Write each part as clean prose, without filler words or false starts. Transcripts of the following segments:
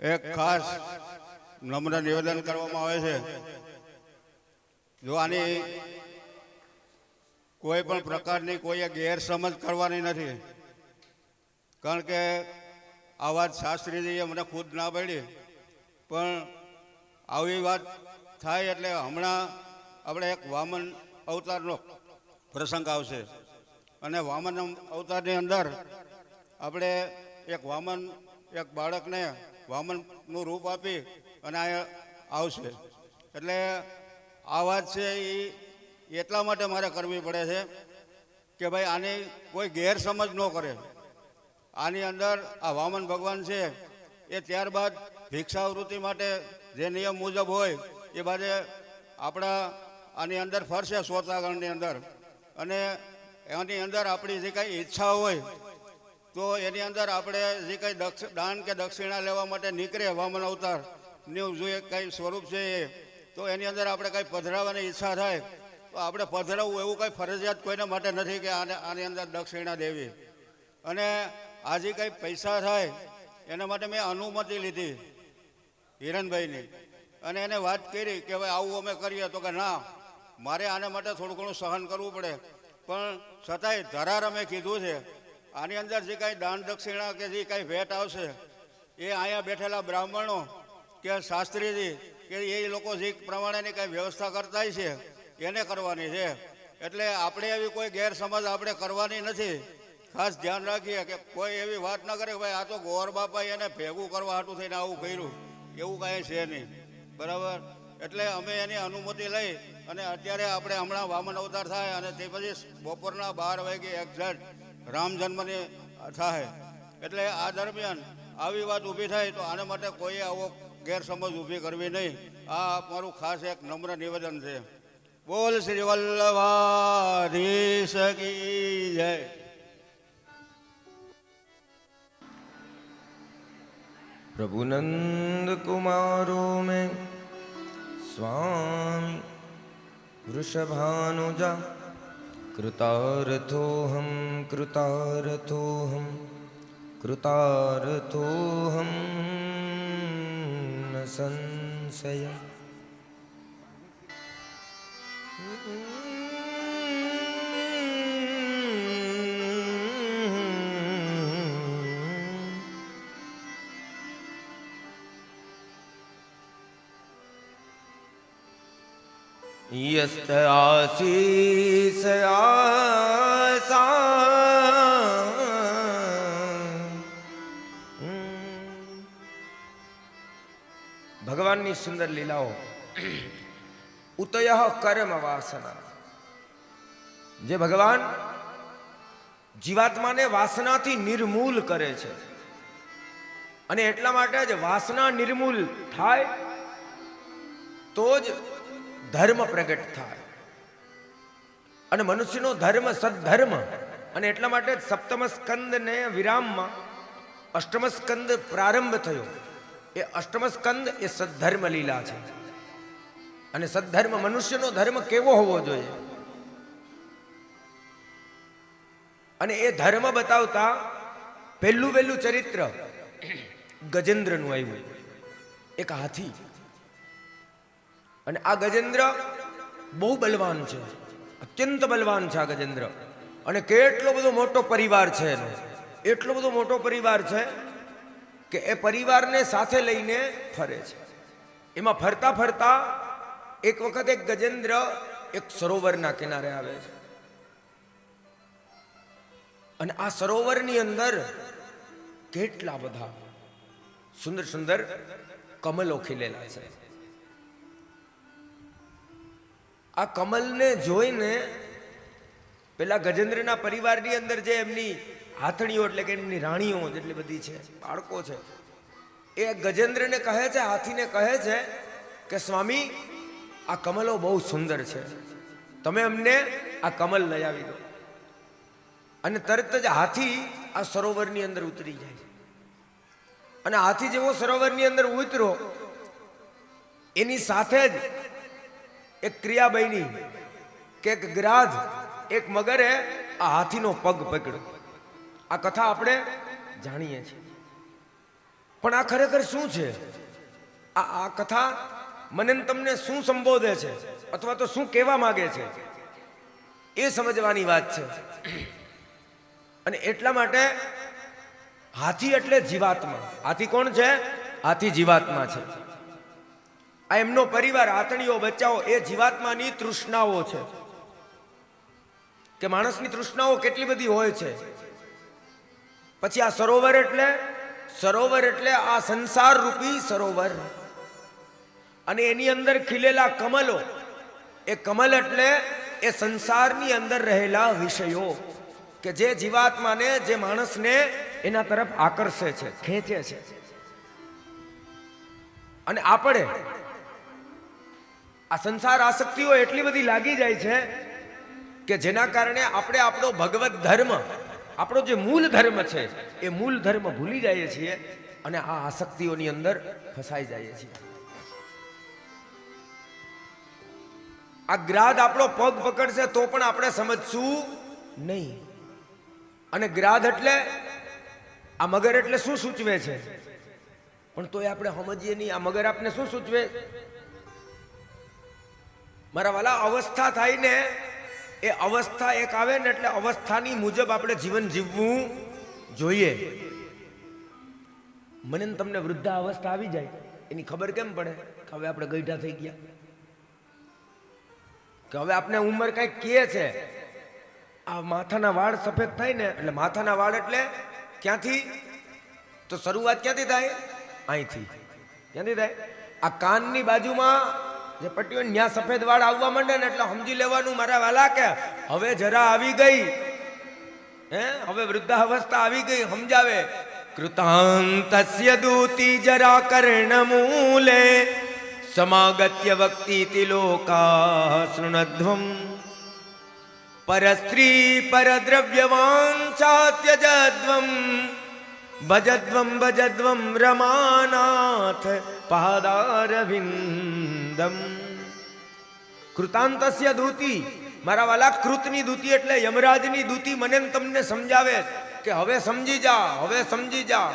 એક ખાસ નમ્ર નિવેદન કરવામાં આવે છે। જો આની કોઈ પણ પ્રકારની કોઈએ ગેરસમજ કરવાની નથી, કારણ કે આ વાત શાસ્ત્રીજીએ મને ખુદ ના પાડી, પણ આવી વાત થાય એટલે હમણાં આપણે એક વામન અવતારનો પ્રસંગ આવશે અને વામન અવતારની અંદર આપણે એક બાળકને વામનનું રૂપ આપી અને આ આવશે। એટલે આ વાત છે એ એટલા માટે મારે કરવી પડે છે કે ભાઈ આની કોઈ ગેરસમજ ન કરે। આની અંદર આ વામન ભગવાન છે એ ત્યારબાદ ભિક્ષાવૃત્તિ માટે જે નિયમ મુજબ હોય એ બાજે આપણા આની અંદર ફરશે સોતાગણની અંદર, અને એની અંદર આપણી જે કાંઈ ઈચ્છા હોય તો એની અંદર આપણે જે કંઈ દાન કે દક્ષિણા લેવા માટે નીકળે વામન અવતારનું જે કંઈ સ્વરૂપ છે એ, તો એની અંદર આપણે કંઈ પધરાવવાની ઈચ્છા થાય તો આપણે પધરાવવું એવું કંઈ ફરજિયાત કોઈને માટે નથી કે આની અંદર દક્ષિણા દેવી। અને આ જે કંઈ પૈસા થાય એના માટે મેં અનુમતિ લીધી હિરણભાઈની, અને એને વાત કરી કે ભાઈ આવું અમે કરીએ, તો કે ના, મારે આના માટે થોડું ઘણું સહન કરવું પડે, પણ છતાંય ધરાર અમે કીધું છે આની અંદર જે કાંઈ દાન દક્ષિણા કે જે કાંઈ ભેટ આવશે એ અહીંયા બેઠેલા બ્રાહ્મણો કે શાસ્ત્રીજી કે એ લોકો જે પ્રમાણેની કાંઈ વ્યવસ્થા કરતા છે એને કરવાની છે। એટલે આપણે એવી કોઈ ગેરસમજ આપણે કરવાની નથી। ખાસ ધ્યાન રાખીએ કે કોઈ એવી વાત ન કરે કે ભાઈ આ તો ગોર બાપાએ એને ભેગું કરવા હાટું થઈને આવું કર્યું, એવું કાંઈ છે નહીં, બરાબર। એટલે અમે એની અનુમતિ લઈ અને અત્યારે આપણે હમણાં વામન અવતાર થાય અને તે પછી બપોરના 12 વાગે એક્ઝેક્ટ રામ જન્મની થાય। એટલે આ દરમિયાન આવી વાત ઊભી થાય તો આના માટે કોઈએ આવો ગેરસમજ ઊભી કરવી નહીં। આ મારું ખાસ એક નમ્ર નિવેદન છે। બોલ શ્રી વલ્લભાધીશ કી જય। प्रभु नंद कुमारो में स्वामी वृषभानुजा कृतार्थोऽहं कृतार्थोऽहं कृतार्थोऽहं न संशय। यस्त आशीष आसा भगवान की सुंदर लीलाओं। उतयः कर्म वासना, जे भगवान जीवात्मा ने वासना थी निर्मूल करे छे, अने एटला माटे ज वासना निर्मूल थाय तो ज धर्म प्रगट थाय। अने मनुष्यनो धर्म सद्धर्म, अने एटला माटे सप्तम स्कंद ने विराम में अष्टम स्कंद प्रारंभ थयो। ए अष्टम स्कंद ए सद्धर्म लीला छे। अने सद्धर्म मनुष्यनो धर्म केवो होवो जोईए, अने ए धर्म बतावता पहेलुं वेलुं चरित्र गजेंद्रनुं आव्युं। एक हाथी, અને આ ગજેન્દ્ર બહુ બલવાન છે, અત્યંત બલવાન છે આ ગજેન્દ્ર, અને કેટલો બધો મોટો પરિવાર છે એનો, એટલો બધો મોટો પરિવાર છે કે એ પરિવારને સાથે લઈને ફરે છે। એમાં ફરતા ફરતા એક વખત એક ગજેન્દ્ર એક સરોવરના કિનારે આવે છે, અને આ સરોવરની અંદર કેટલા બધા સુંદર સુંદર કમલો ખીલેલા છે। आ कमल ने जोईने पेला गजेंद्रना परिवारनी अंदर जे एमनी हाथणीओ एटले के एमनी राणीओ जेटली बधी छे, बाळको छे, ए गजेंद्रने कहे छे, हाथीने कहे छे के स्वामी आ कमलो बहु सुंदर छे, तमे अमने आ कमल लई आवी दो। अने तरत ज हाथी आ सरोवरनी अंदर उतरी जाय छे, अने हाथी जेवो सरोवरनी अंदर उतरो एनी साथे ज एक क्रिया बनी के एक गिराध एक मगरे आ हाथी नो पग पकड़ो। आ कथा आपणे जाणीए छीए। પણ આ ખરેખર શું છે? આ કથા મને ને તમને શું સંબોધે છે અથવા તો શું કહેવા માંગે છે એ સમજવાની વાત છે. અને એટલા માટે હાથી એટલે જીવાત્મા. હાથી કોણ છે? હાથી જીવાત્મા છે. આ એમનો પરિવાર, આતણીઓ, બચ્ચાઓ એ જીવાત્માની તૃષ્ણાઓ છે. કે માણસની તૃષ્ણાઓ કેટલી બધી હોય છે. પછી આ સરોવર એટલે આ સંસાર રૂપી સરોવર, અને એની અંદર ખીલેલા કમલો. એ કમલ એટલે એ સંસારની અંદર રહેલા વિષયો કે જે જીવાત્માને, જે માણસને એના તરફ આકર્ષે છે, ખેંચે છે. અને આપણે આ સંસાર આસક્તિઓ એટલી બધી લાગી જાય છે કે જેના કારણે આપણે આપણો ભગવત ધર્મ, આપણો જે મૂળ ધર્મ છે એ મૂળ ધર્મ ભૂલી જઈએ છીએ અને આ આસક્તિઓની અંદર ફસાઈ જઈએ છીએ. આ ગ્રાદ આપણો પગ પકડશે તો પણ આપણે સમજશું નહીં. અને ગ્રાદ એટલે આ મગર એટલે શું સૂચવે છે? પણ તોય આપણે સમજીએ નહીં. આ મગર આપને શું સૂચવે? મારા વાલા, અવસ્થા થાય ને, એ અવસ્થા એક આવે ને એટલે અવસ્થાની મુજબ આપણે જીવન જીવવું જોઈએ. મને ને તમને વૃદ્ધા અવસ્થા આવી જાય એની ખબર કેમ પડે? કે હવે આપણે ગઈઢા થઈ ગયા, કે હવે આપણે ઉંમર કઈક કહે છે. આ માથાના વાળ સફેદ થાય ને, એટલે માથાના વાળ એટલે ક્યાંથી? તો શરૂઆત ક્યાંથી થાય? અહીંથી. ક્યાંથી થાય? આ કાનની બાજુમાં જે પટ્ટીઓ ત્યાં સફેદ વાળ આવવા માંડે ને એટલે સમજી લેવાનું મારા વાલા કે હવે જરા આવી ગઈ, હવે વૃદ્ધાવસ્થા આવી ગઈ. સમજાવે કૃતાંતસ્ય દૂતિ જરા કર્ણમૂલે સમાગત્ય વક્તિ લોકા શૃણધ્વમ પરસ્ત્રી પરદ્રવ્યવાંછાત્યજદ્વમ ભજદ્વમ રમાનાથ પાદારવિંદમ. કૃતાંતસ્ય દૂતિ, મારા વાલા, કૃતની દૂતિ એટલે યમરાજની દૂતિ મને તમને સમજાવે કે હવે સમજી જા, હવે સમજી જા.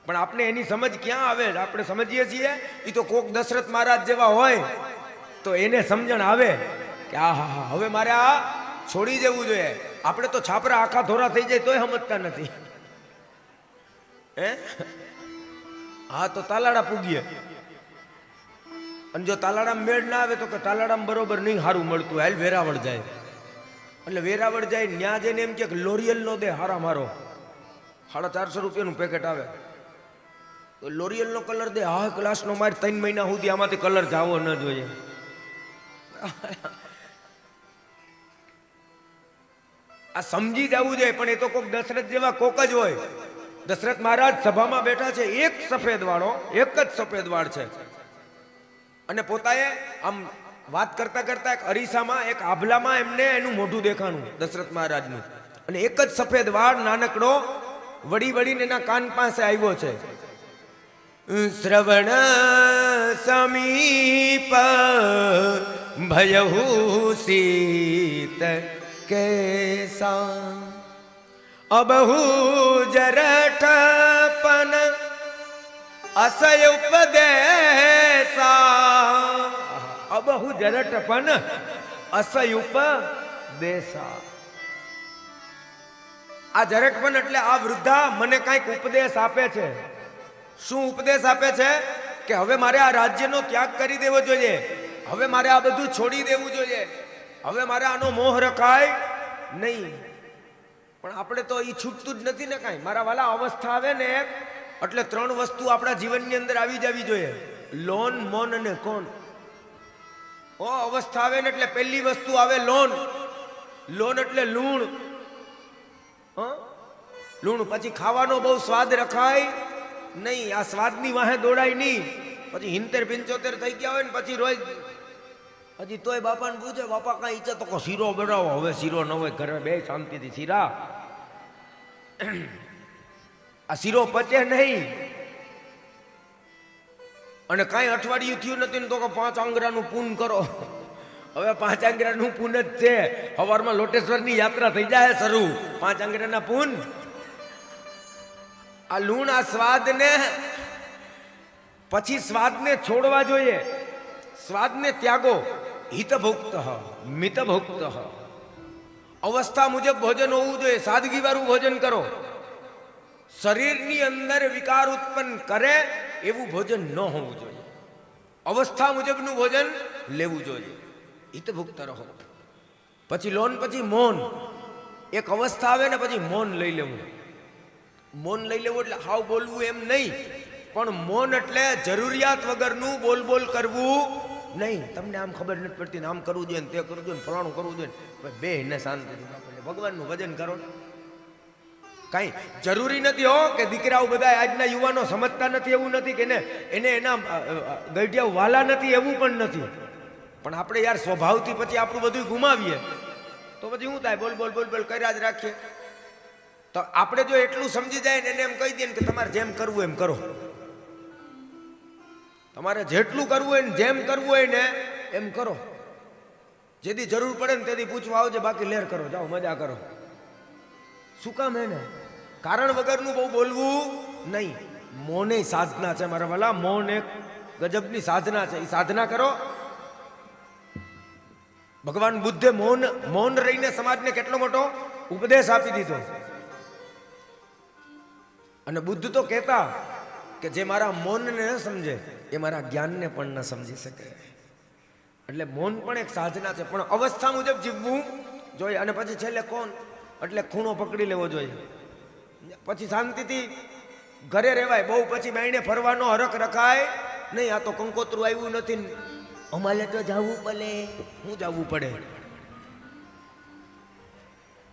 પણ આપણે એની સમજ ક્યાં આવે? આપણે સમજીએ છીએ એ તો કોક દશરથ મહારાજ જેવા હોય તો એને સમજણ આવે કે આ હા હવે મારે આ છોડી દેવું જોઈએ. આપણે તો છાપરા આખા ધોરા થઈ જાય તોય સમજતા નથી. હા તો તાલાડા પૂગીએ, અને જો તાલાડામાં મેળ ના આવે તો કે તાલાડામાં બરોબર નહીં સારું મળતું, હાલ વેરાવળ જાય. એટલે વેરાવળ જાય, ન્યા જઈને એમ કે લોરિયલ નો દે હારા મારો, 450 રૂપિયાનું પેકેટ આવે. લોરિયલ નો કલર દે, હા ક્લાસ નો માર 3 મહિના સુધી આમાંથી કલર જાવો ન જોઈએ. આ સમજી જવું જોઈએ. પણ એ તો કોક દશરથ જેવા કોક જ હોય. દશરથ મહારાજ સભામાં બેઠા છે, એક જ સફેદ વાળ છે, અને પોતાએ આમ વાત કરતા કરતા એક અરીસામાં, એક આભલામાં એમને એનું મોઢું દેખાણું દશરથ મહારાજનું, અને એક જ સફેદ વાળ નાનકડો વળીને એના કાન પાસે આવ્યો છે. શ્રવણ સમીપ ભયહુ સીત કેસા અબહુ જરઠપન અસય ઉપદેશા. અબહુ જરઠપન અસય ઉપદેશા. આ જરઠપન એટલે આ વૃદ્ધા મને કઈક ઉપદેશ આપે છે. શું ઉપદેશ આપે છે? કે હવે મારે આ રાજ્યનો ત્યાગ કરી દેવો જોઈએ, હવે મારે આ બધું છોડી દેવું જોઈએ, હવે મારે આનો મોહ રખાય નહીં. પણ આપણે તો એ છૂટતું જ નથી ને કાંઈ. મારા વાલા, અવસ્થા આવે ને એટલે 3 વસ્તુ આપણા જીવનની અંદર આવી જવી જોઈએ: લોન, મોન અને કોણ. અવસ્થા આવે ને એટલે પહેલી વસ્તુ આવે લોન. લોન એટલે લૂણ. લૂણ. પછી ખાવાનો બહુ સ્વાદ રખાય નહીં, આ સ્વાદની વાહે દોડાય નહીં. પછી 70-75 થઈ ગયા હોય ને પછી રોજ હજી તોય બાપાને પૂછે, બાપા કઈ ઈચ્છે તો શીરો બનાવો. હવે શીરો ન હોય ઘરે, બે શાંતિથી શીરા. આ શીરો પચે નહીં. અને કાંઈ અઠવાડિયું થયું નથી ને તો 5 આંગળાનું પૂન કરો. હવે 5 આંગળાનું પૂન જ છે. સવારમાં લોટેશ્વરની યાત્રા થઈ જાય શરૂ. 5 આંગળાના પૂન. આ લૂણ આ સ્વાદને પછી સ્વાદને છોડવા જોઈએ, સ્વાદને ત્યાગો. હિતભુક્ત મિતભુક્ત, અવસ્થા મુજબ ભોજન હોવું જોઈએ. સાદગી વાળું ભોજન કરો. શરીરની અંદર વિકાર ઉત્પન્ન કરે એવું ભોજન ન હોવું જોઈએ. અવસ્થા મુજબનું ભોજન લેવું જોઈએ. હિતભુક્ત રહો. પછી લોન, પછી મૌન. એક અવસ્થા આવે ને પછી મૌન લઈ લેવું. મૌન લઈ લેવું એટલે હાવ બોલવું એમ નહીં, પણ મૌન એટલે જરૂરિયાત વગરનું બોલ બોલ કરવું નહીં. તમને આમ ખબર નથી પડતી ને આમ કરવું જોઈએ ને તે કરવું જોઈએ ને ફલાણું કરવું જોઈએ ને બે ને શાંતિથી ભગવાનનું ભજન કરો. કાંઈ જરૂરી નથી હો કે દીકરાઓ બધા આજના યુવાનો સમજતા નથી એવું નથી કે એને એના ગઢિયાઓ વાલા નથી એવું પણ નથી. પણ આપણે યાર સ્વભાવથી પછી આપણું બધું ગુમાવીએ તો પછી શું થાય? બોલ બોલ બોલ બોલ કર્યા જ રાખીએ. તો આપણે જો એટલું સમજી જાય ને એને એમ કહી દઈએ ને કે તમારે જેમ કરવું એમ કરો, તમારે જેટલું કરવું હોય ને જેમ કરવું હોય ને એમ કરો. જેથી જરૂર પડે ને તેથી પૂછવા આવજે, બાકી લેર કરો, જાઓ મજા કરો. શું કામ હે ને? કારણ વગરનું બહુ બોલવું નહીં. મૌન એ સાધના છે મારા વાલા. મૌન એક ગજબની સાધના છે. એ સાધના કરો. ભગવાન બુદ્ધે મૌન રહીને સમાજને કેટલો મોટો ઉપદેશ આપી દીધો. અને બુદ્ધ તો કહેતા કે જે મારા મૌનને ન સમજે એ મારા જ્ઞાનને પણ ન સમજી શકે. એટલે મૌન પણ એક સાધના છે, પણ અવસ્થા મુજબ જીવવું જોઈએ. અને પછી છેલ્લે કોણ એટલે ખૂણો પકડી લેવો જોઈએ. પછી શાંતિથી ઘરે રહેવાય. બહુ પછી બાઈને ફરવાનો હરખ રખાય નહીં. આ તો કંકોત્રું આવ્યું નથી, અમારે તો જવું પડે. હું જવું પડે?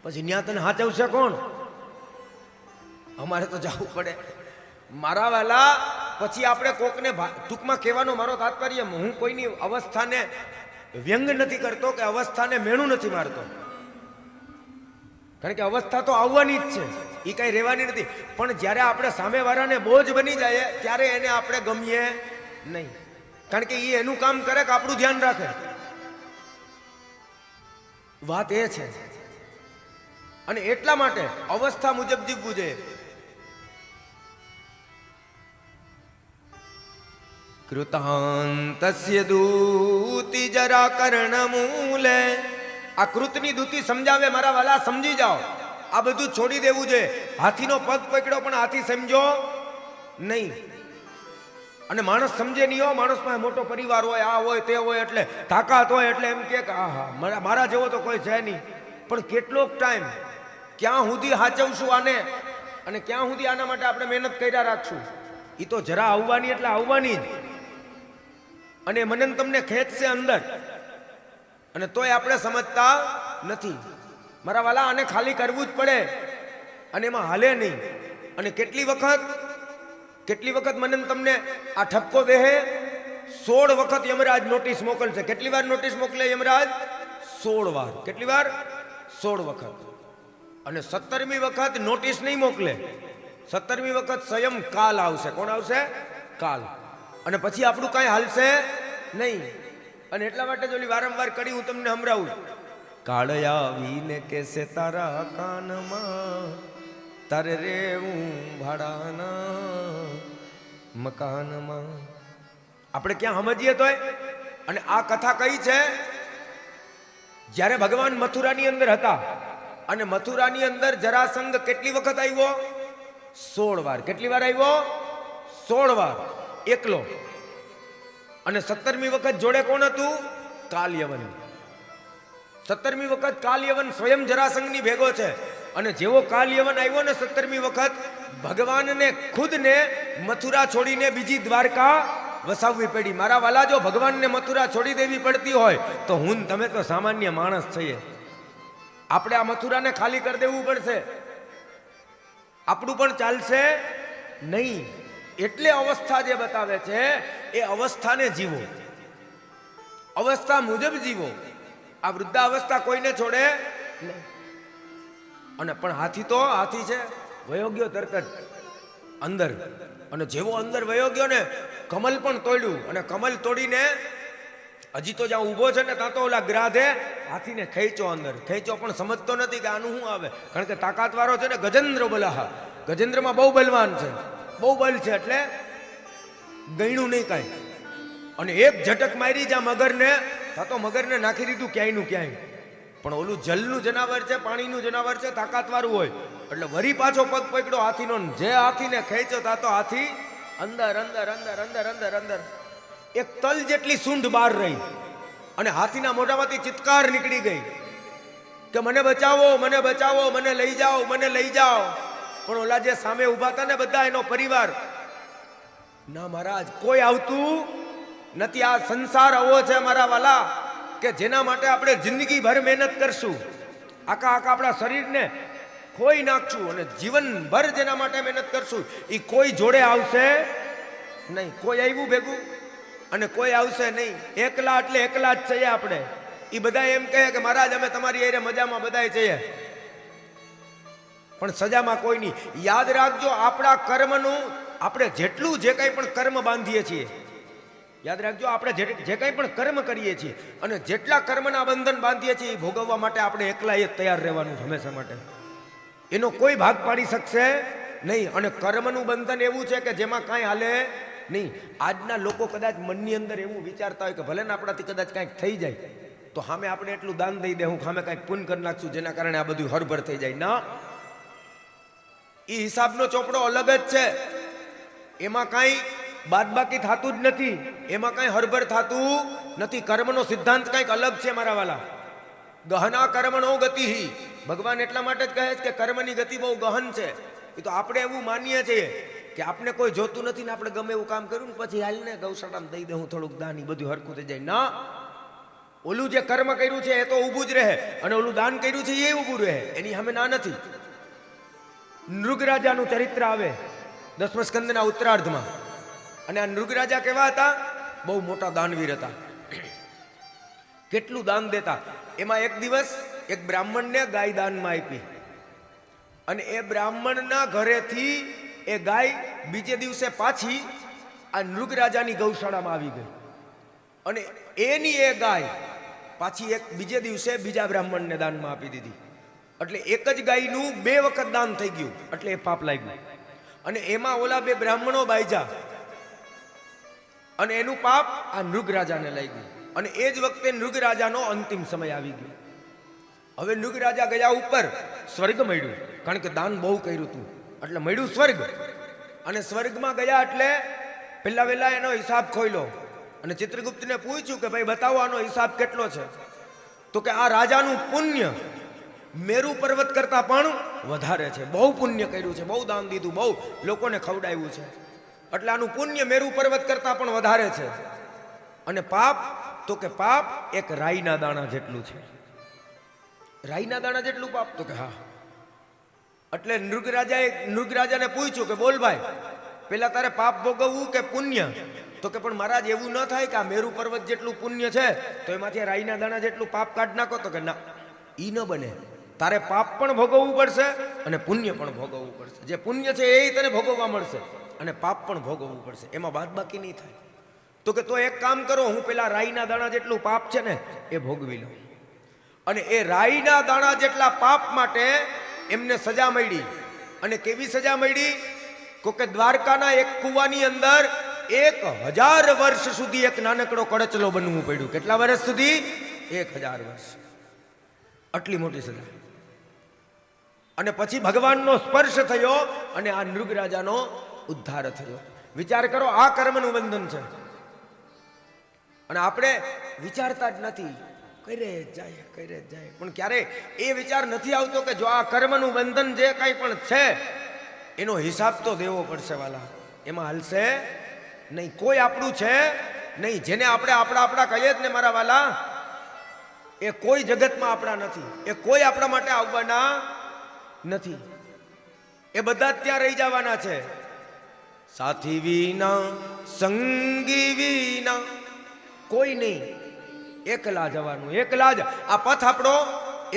પછી ન્યા તને હાચવશે કોણ? અમારે તો જવું પડે. મારા વાલા, પછી આપણે કોકને ટૂંકમાં કહેવાનો મારો તાત્પર્ય, હું કોઈની અવસ્થાને વ્યંગ નથી કરતો કે અવસ્થાને મેણું નથી મારતો. કારણ કે અવસ્થા તો આવવાની જ છે, એ કઈ રહેવાની નથી. પણ જ્યારે આપણે સામેવાળાને બોજ બની જાય ત્યારે એને આપણે ગમીએ નહીં. કારણ કે એ એનું કામ કરે કે આપણું ધ્યાન રાખે. વાત એ છે. અને એટલા માટે અવસ્થા મુજબ જીવવું જોઈએ. કૃતાંતસ્ય દૂતિ જરા કર્ણમૂલે. આ કૃતની દૂતી સમજાવે મારા વાલા, સમજી જાઓ. આ બધું છોડી દેવું છે. હાથીનો પગ પકડ્યો પણ હાથી સમજો નહીં. અને માણસ સમજે નહીં હો. માણસ પાસે મોટો પરિવાર હોય, આ હોય તે હોય, એટલે તાકાત હોય એટલે એમ કે હા મારા જેવો તો કોઈ છે નહીં. પણ કેટલોક ટાઈમ ક્યાં સુધી હાચવશું આને, અને ક્યાં સુધી આના માટે આપણે મહેનત કર્યા રાખશું? એ તો જરા આવવાની એટલે આવવાની જ. અને મને તમને ખેંચશે અંદર, અને તોય આપણે સમજતા નથી. મારા વાલા, આને ખાલી કરવું જ પડે, અને એમાં હાલે નહીં. અને કેટલી વખત મને તમને આ ઠપકો દેહે 16 વખત યમરાજ નોટિસ મોકલશે. કેટલી વાર નોટિસ મોકલે યમરાજ? 16 વાર. કેટલી વાર? 16 વખત. અને 17મી વખત નોટિસ નહીં મોકલે. 17મી વખત સ્વયં કાલ આવશે. કોણ આવશે? કાલ. અને પછી આપણું કાંઈ હાલશે નહીં. અને એટલા માટે જો વારંવાર કરી હું તમને સંભળાવું. કાળ આવીને કેસે તારા કાનમાં, તારે રેવું ભાડાના મકાનમાં. આપણે ક્યાં સમજીએ તોય. અને આ કથા કઈ છે? જ્યારે ભગવાન મથુરાની અંદર હતા, અને મથુરાની અંદર જરાસંઘ કેટલી વખત આવ્યો? 16 વાર. કેટલી વાર આવ્યો? 16 વાર એકલો. અને 17મી વખત જોડે કોણ હતું? કાલયવન. 17મી વખત કાલયવન સ્વયં જરાસંઘની ભેગો છે. અને જેવો કાલયવન આવ્યો ને 17મી વખત, ભગવાનને ખુદને મથુરા છોડીને બીજી દ્વારકા વસાવવી પડી. મારા વાલા, જો ભગવાનને મથુરા છોડી દેવી પડતી હોય તો હું તમે તો સામાન્ય માણસ છીએ. આપણે આ મથુરાને ખાલી કરી દેવું પડશે. આપણું પણ ચાલશે નહીં. એટલે અવસ્થા જે બતાવે છે એ અવસ્થાને જીવો, અવસ્થા મુજબ જીવો. આ વૃદ્ધાવસ્થા કોઈને છોડે નહીં. અને પણ હાથી છે, વયો ગયો તરત જ અંદર. અને જેવો અંદર વયો ગયો ને, કમલ પણ તોડ્યું. અને કમલ તોડીને હજી તો જ્યાં ઊભો છે ને ત્યાં તો ઓલા ગ્રાધે હાથીને ખેંચો અંદર. ખેંચો પણ સમજતો નથી કે આનું શું આવે. કારણ કે તાકાત વાળો છે ને, ગજેન્દ્ર બલાહ. ગજેન્દ્રમાં બહુ બલવાન છે, બહુ બલ છે, એટલે ગયણું નહીં કાંઈ. અને એક ઝટક મારી જ્યાં મગરને, તો મગરને નાખી દીધું ક્યાંયનું ક્યાંય. પણ ઓલું જલનું જનાવર છે, પાણીનું જનાવર છે, તાકાતવાળું હોય એટલે વરી પાછો પગ પકડ્યો હાથીનો. જે હાથીને ખેંચ્યો તા તો હાથી અંદર અંદર અંદર અંદર અંદર અંદર એક તલ જેટલી સૂંઢ બહાર રહી અને હાથીના મોઢામાંથી ચિત્કાર નીકળી ગઈ કે મને બચાવો, મને બચાવો, મને લઈ જાઓ, મને લઈ જાઓ. પણ ઓલા જે સામે ઊભા હતા ને બધા, એનો પરિવાર, ના મહારાજ કોઈ આવતું નથી. આ સંસાર આવો છે મારા વાલા કે જેના માટે આપણે જિંદગીભર મહેનત કરશું, આખા આપણા શરીરને ખોઈ નાખશું અને જીવનભર જેના માટે મહેનત કરશું, એ કોઈ જોડે આવશે નહીં. કોઈ આવ્યું ભેગું અને કોઈ આવશે નહીં. એકલા એટલે એકલા જ છીએ આપણે. એ બધા એમ કહે કે મહારાજ અમે તમારી એરે મજામાં બધાય છીએ, પણ સજામાં કોઈ નહીં. યાદ રાખજો, આપણા કર્મનું આપણે જેટલું જે કંઈ પણ કર્મ બાંધીએ છીએ, યાદ રાખજો, આપણે જે કંઈ પણ કર્મ કરીએ છીએ અને જેટલા કર્મના બંધન બાંધીએ છીએ એ ભોગવવા માટે આપણે એકલા એ તૈયાર રહેવાનું હંમેશા માટે. એનો કોઈ ભાગ પાડી શકશે નહીં. અને કર્મનું બંધન એવું છે કે જેમાં કાંઈ હાલે નહીં. આજના લોકો કદાચ મનની અંદર એવું વિચારતા હોય કે ભલે ને આપણાથી કદાચ કાંઈક થઈ જાય તો સામે આપણે એટલું દાન દઈ દે, હું સામે કાંઈક પુણ્ય કરી નાખશું જેના કારણે આ બધું હરભર થઈ જાય. ના, એ હિસાબનો ચોપડો અલગ જ છે. એમાં કાંઈ બાદબાકી થતું જ નથી, એમાં કાંઈ હરભર થતું નથી. કર્મનો સિદ્ધાંત કાંઈક અલગ છે મારા વાલા. ગહના કર્મણો ગતિ. ભગવાન એટલા માટે જ કહે છે કે કર્મની ગતિ બહુ ગહન છે. એ તો આપણે એવું માનીએ છીએ કે આપણે કોઈ જોતું નથી ને આપણે ગમે એવું કામ કર્યું ને પછી હાલને ગૌશાળામાં દઈ દઉં થોડુંક દાન, બધું હરખું થઈ જાય. ના, ઓલું જે કર્મ કર્યું છે એ તો ઊભું જ રહે અને ઓલું દાન કર્યું છે એ ઊભું રહે, એની સામે ના નથી. નૃગરાજાનું ચરિત્ર આવે 10મા સ્કંદના ઉત્તરાર્ધમાં. અને આ નૃગરાજા કેવા હતા? બહુ મોટા દાનવીર હતા, કેટલું દાન દેતા. એમાં એક દિવસ એક બ્રાહ્મણને ગાય દાનમાં આપી અને એ બ્રાહ્મણના ઘરેથી એ ગાય બીજે દિવસે પાછી આ નૃગરાજાની ગૌશાળામાં આવી ગઈ અને એની એ ગાય પાછી એક બીજે દિવસે બીજા બ્રાહ્મણને દાનમાં આપી દીધી. એટલે એક જ ગાયનું 2 વખત દાન થઈ ગયું, એટલે એ પાપ લાગ્યું. અને એમાં ઓલા 2 બ્રાહ્મણો બાયજા અને એનું પાપ આ નૃગરાજાને લાગ્યું. અને એ જ વખતે નૃગરાજાનો અંતિમ સમય આવી ગયો. હવે નૃગરાજા ગયા ઉપર, સ્વર્ગ મળ્યું, કારણ કે દાન બહુ કર્યું હતું એટલે મળ્યું સ્વર્ગ. અને સ્વર્ગમાં ગયા એટલે પહેલા વહેલા એનો હિસાબ ખોલ્યો અને ચિત્રગુપ્તને પૂછ્યું કે ભાઈ બતાવો આનો હિસાબ કેટલો છે? તો કે આ રાજાનું પુણ્ય મેરુ પર્વત કરતા પણ વધારે છે. બહુ પુણ્ય કર્યું છે, બહુ દાન દીધું, બહુ લોકોને ખવડાવ્યું છે, એટલે આનું પુણ્ય મેરુ પર્વત કરતા પણ વધારે છે. અને પાપ, તો કે પાપ એક રાઈના દાણા જેટલું છે. રાઈના દાણા જેટલું પાપ? તો કે હા. એટલે નૃગરાજાને પૂછ્યું કે બોલ ભાઈ, પેલા તારે પાપ ભોગવવું કે પુણ્ય? તો કે પણ મહારાજ એવું ન થાય કે આ મેરુ પર્વત જેટલું પુણ્ય છે તો એમાંથી રાઈના દાણા જેટલું પાપ કાઢ નાખો. તો કે ના, ઈ ન બને. તારે પાપ પણ ભોગવવું પડશે અને પુણ્ય પણ ભોગવવું પડશે. જે પુણ્ય છે એ તને ભોગવવા મળશે અને પાપ પણ ભોગવવું પડશે, એમાં બાદબાકી નહીં થાય. તો કે તો એક કામ કરો, હું પેલા રાઈના દાણા જેટલું પાપ છે ને એ ભોગવી લઉં. અને એ રાઈના દાણા જેટલા પાપ માટે એમને સજા મળી. અને કેવી સજા મળી? કે દ્વારકાના એક કુવાની અંદર 1000 વર્ષ સુધી એક નાનકડો કડચલો બનવું પડ્યું. કેટલા વર્ષ સુધી? 1000 વર્ષ. આટલી મોટી સજા. અને પછી ભગવાનનો સ્પર્શ થયો અને આ નૃગરાજાનો ઉદ્ધાર થયો. વિચાર કરો, આ કર્મનું બંધન છે. અને આપણે વિચારતા જ નથી, કરે જાય. પણ ક્યારે એ વિચાર નથી આવતો કે જો આ કર્મનું બંધન જે કંઈ પણ છે એનો હિસાબ તો દેવો પડશે વાલા. એમાં હાલશે નહીં. કોઈ આપણું છે નહીં. જેને આપણે આપણા કહીએ જ ને મારા વાલા, એ કોઈ જગતમાં આપણા નથી. એ કોઈ આપણા માટે આવવાના નથી. એ બધા જ ત્યાં રહી જવાના છે. સાથી વિના, સંગી વિના કોઈ નહીં. એકલા જવાનું, એકલા જ. આ પથ આપણો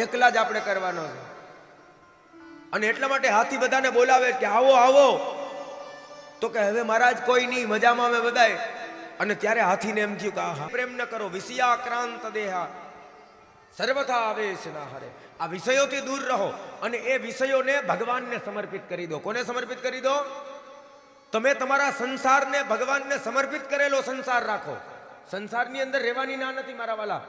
એકલા જ આપણે કરવાનો છે. અને એટલા માટે હાથી બધાને બોલાવે કે આવો આવો. તો કે હવે મહારાજ કોઈ નહીં, મજામાં અમે બધાય. અને ત્યારે હાથીને એમ થયું કે આ પ્રેમ ન કરો, વિષયાક્રાંત દેહા, સર્વથા આવેશ ના હરે. આ વિષયોથી દૂર રહો અને એ વિષયોને ભગવાનને સમર્પિત કરી દો. કોને સમર્પિત કરી દો? તમે તમારા સંસારને ભગવાનને સમર્પિત કરેલો સંસાર રાખો. સંસારની અંદર રહેવાની ના નથી મારા વાલા.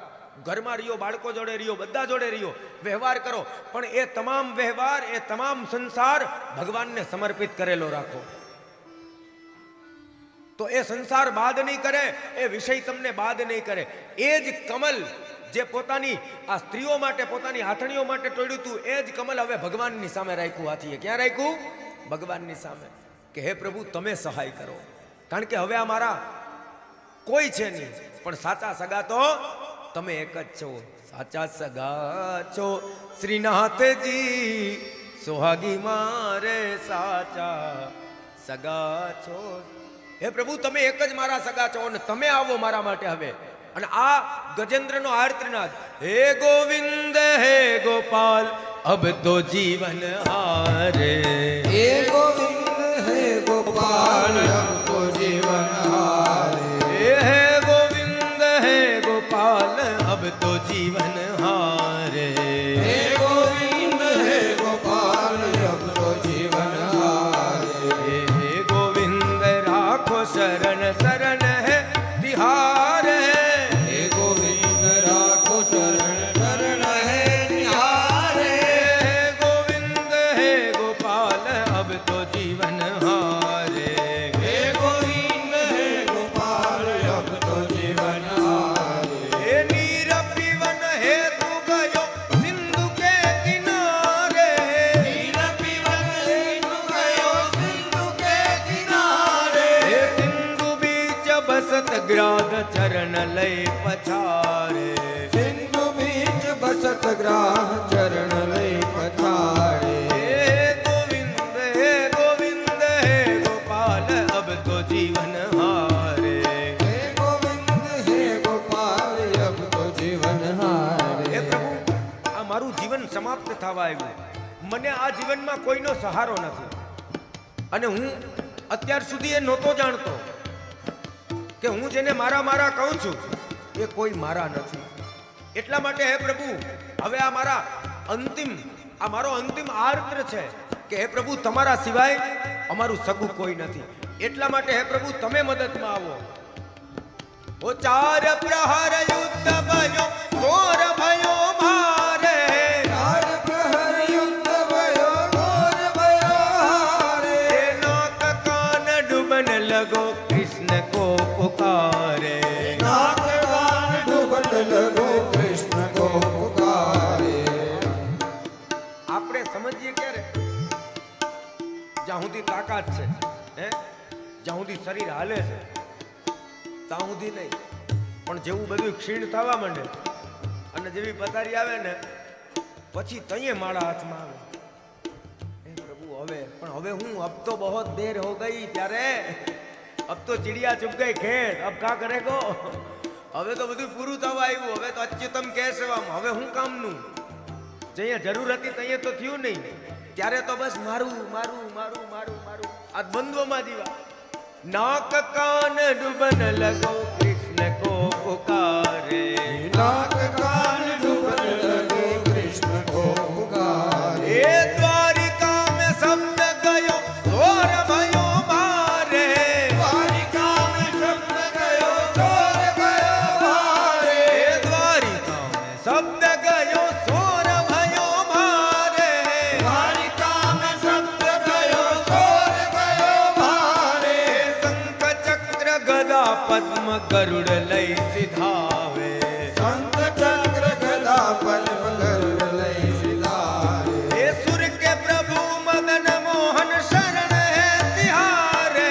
ઘરમાં રહ્યો, બાળકો જોડે રહ્યો, બધા જોડે રહ્યો, વ્યવહાર કરો, પણ એ તમામ વ્યવહાર, એ તમામ સંસાર ભગવાનને સમર્પિત કરેલો રાખો. તો એ સંસાર બાદ નહીં કરે, એ વિષય તમને બાદ નહીં કરે. એ જ કમલ જે પોતાની આ સ્ત્રીઓ માટે, પોતાની હાથણીઓ માટે તોડ્યું હતું, એ જ કમલ હવે ભગવાનની સામે રાખ્યું હાથીએ. ક્યાં રાખ્યું? ભગવાનની સામે. કે હે પ્રભુ તમે સહાય કરો, કારણ કે હવે અમારા કોઈ છે નહીં, પણ સાચા સગા તો તમે એક જ છો. સાચા સગા છો શ્રીનાથજી, સોહાગી મારે સાચા સગા છો. હે પ્રભુ તમે એક જ મારા સગા છો અને તમે આવો મારા માટે હવે. અને આ ગજેન્દ્રનો આર્તનાદ, હે ગોવિંદ હે ગોપાલ અબ તો જીવન હારે, हे गोविंद हे गोपाल हमको जीवन हारे, हे गोविंद हे गोपाल अब तो जीवन हारे, हे गोविंद हे गोपाल अब तो जीवन हारे, हे गोविंद राखो शरण शरण है तिहार है, हे गोविंद राखो शरण शरण है निहारे, हे गोविंद हे गोपाल अब तो जीवन हारे, हे गोविंद हे गोपाल अब तो जीवन हारे, हे नीर पीवन हे तू गयो सिंधु के किनारे, नीर पीवन हेतु गयो सिंधु के किनारे, हे सिंधु बीच बसत ग्राध चरण लय पछारे, सिंधु बीच बसत ग्राह चरण लय पछाड़े, हे गोविंद हे गोपाल अब तो जीवन हारे. हे गोविंद हे गोपाल अब तो जीवन હે हारे, પ્રભુ આ મારું જીવન સમાપ્ત થવા આવ્યું. મને આ જીવનમાં કોઈનો સહારો નથી અને હું અત્યાર સુધી એ નહોતો જાણતો કે હું જેને મારા મારા કહું છું એ કોઈ મારા નથી. એટલા માટે હે પ્રભુ હવે આ મારો અંતિમ આર્ત્ર છે કે હે પ્રભુ તમારા સિવાય અમારું સગું કોઈ નથી. એટલા માટે હે પ્રભુ તમે મદદમાં આવો. ઓ ચાર પ્રહર યુદ્ધ ભયો ઘોર ભયો ભારે, चार प्रहर युद्ध भयो घोर भयो हारे, हे नाक कान डूबन लगो कृष्ण को पुकारे, नाक कान डूबन लगो कृष्ण को पुकारे, આપણે સમજીએ ક્યારે? જ્યાં સુધી તાકાત છે, હે જ્યાં સુધી શરીર હાલે છે ત્યાં સુધી નહીં, પણ જેવું બધું ક્ષીણ થવા માંડે અને જેવી પથારી આવે ને પછી તઈએ માળા હાથમાં આવે. હે પ્રભુ હવે હું અબ તો બહોત દેર હો ગઈ. ત્યારે અબ તો ચિડિયા ચુપ ગઈ ખેત, અબ કા કરે કો. હવે તો બધું પૂરું થવા આવ્યું. હવે તો અચ્યુતમ કેશવમ. હવે હું કામનું? જ્યાં જરૂર હતી ત્યાં તો થયું નહીં. ત્યારે તો બસ મારું મારું મારું મારું મારું આ દ્વંદ્વમાં જીવા. નાક કાન ડૂબન લગો કૃષ્ણ કો પુકારે, नाक कान डूबन लगो कृष्ण को पुकारे, એ દ્વારિકા में શબ્દ ગયો સ્વર भयो મારે, द्वारिका में शब्द गयो चोर गयो भारे, એ દ્વારિકા में શબ્દ ગયો સ્વર भयो મારે, द्वारिका में शब्द गयो चोर गयो भारे, શંખ ચક્ર ગદા પદ્મ ગરુડ લઈ સિધાવે, शंख चक्र गदा पद्म गरुड़ लय सिधारे, हे सुर के प्रभु मदन मोहन शरण है तिहारे,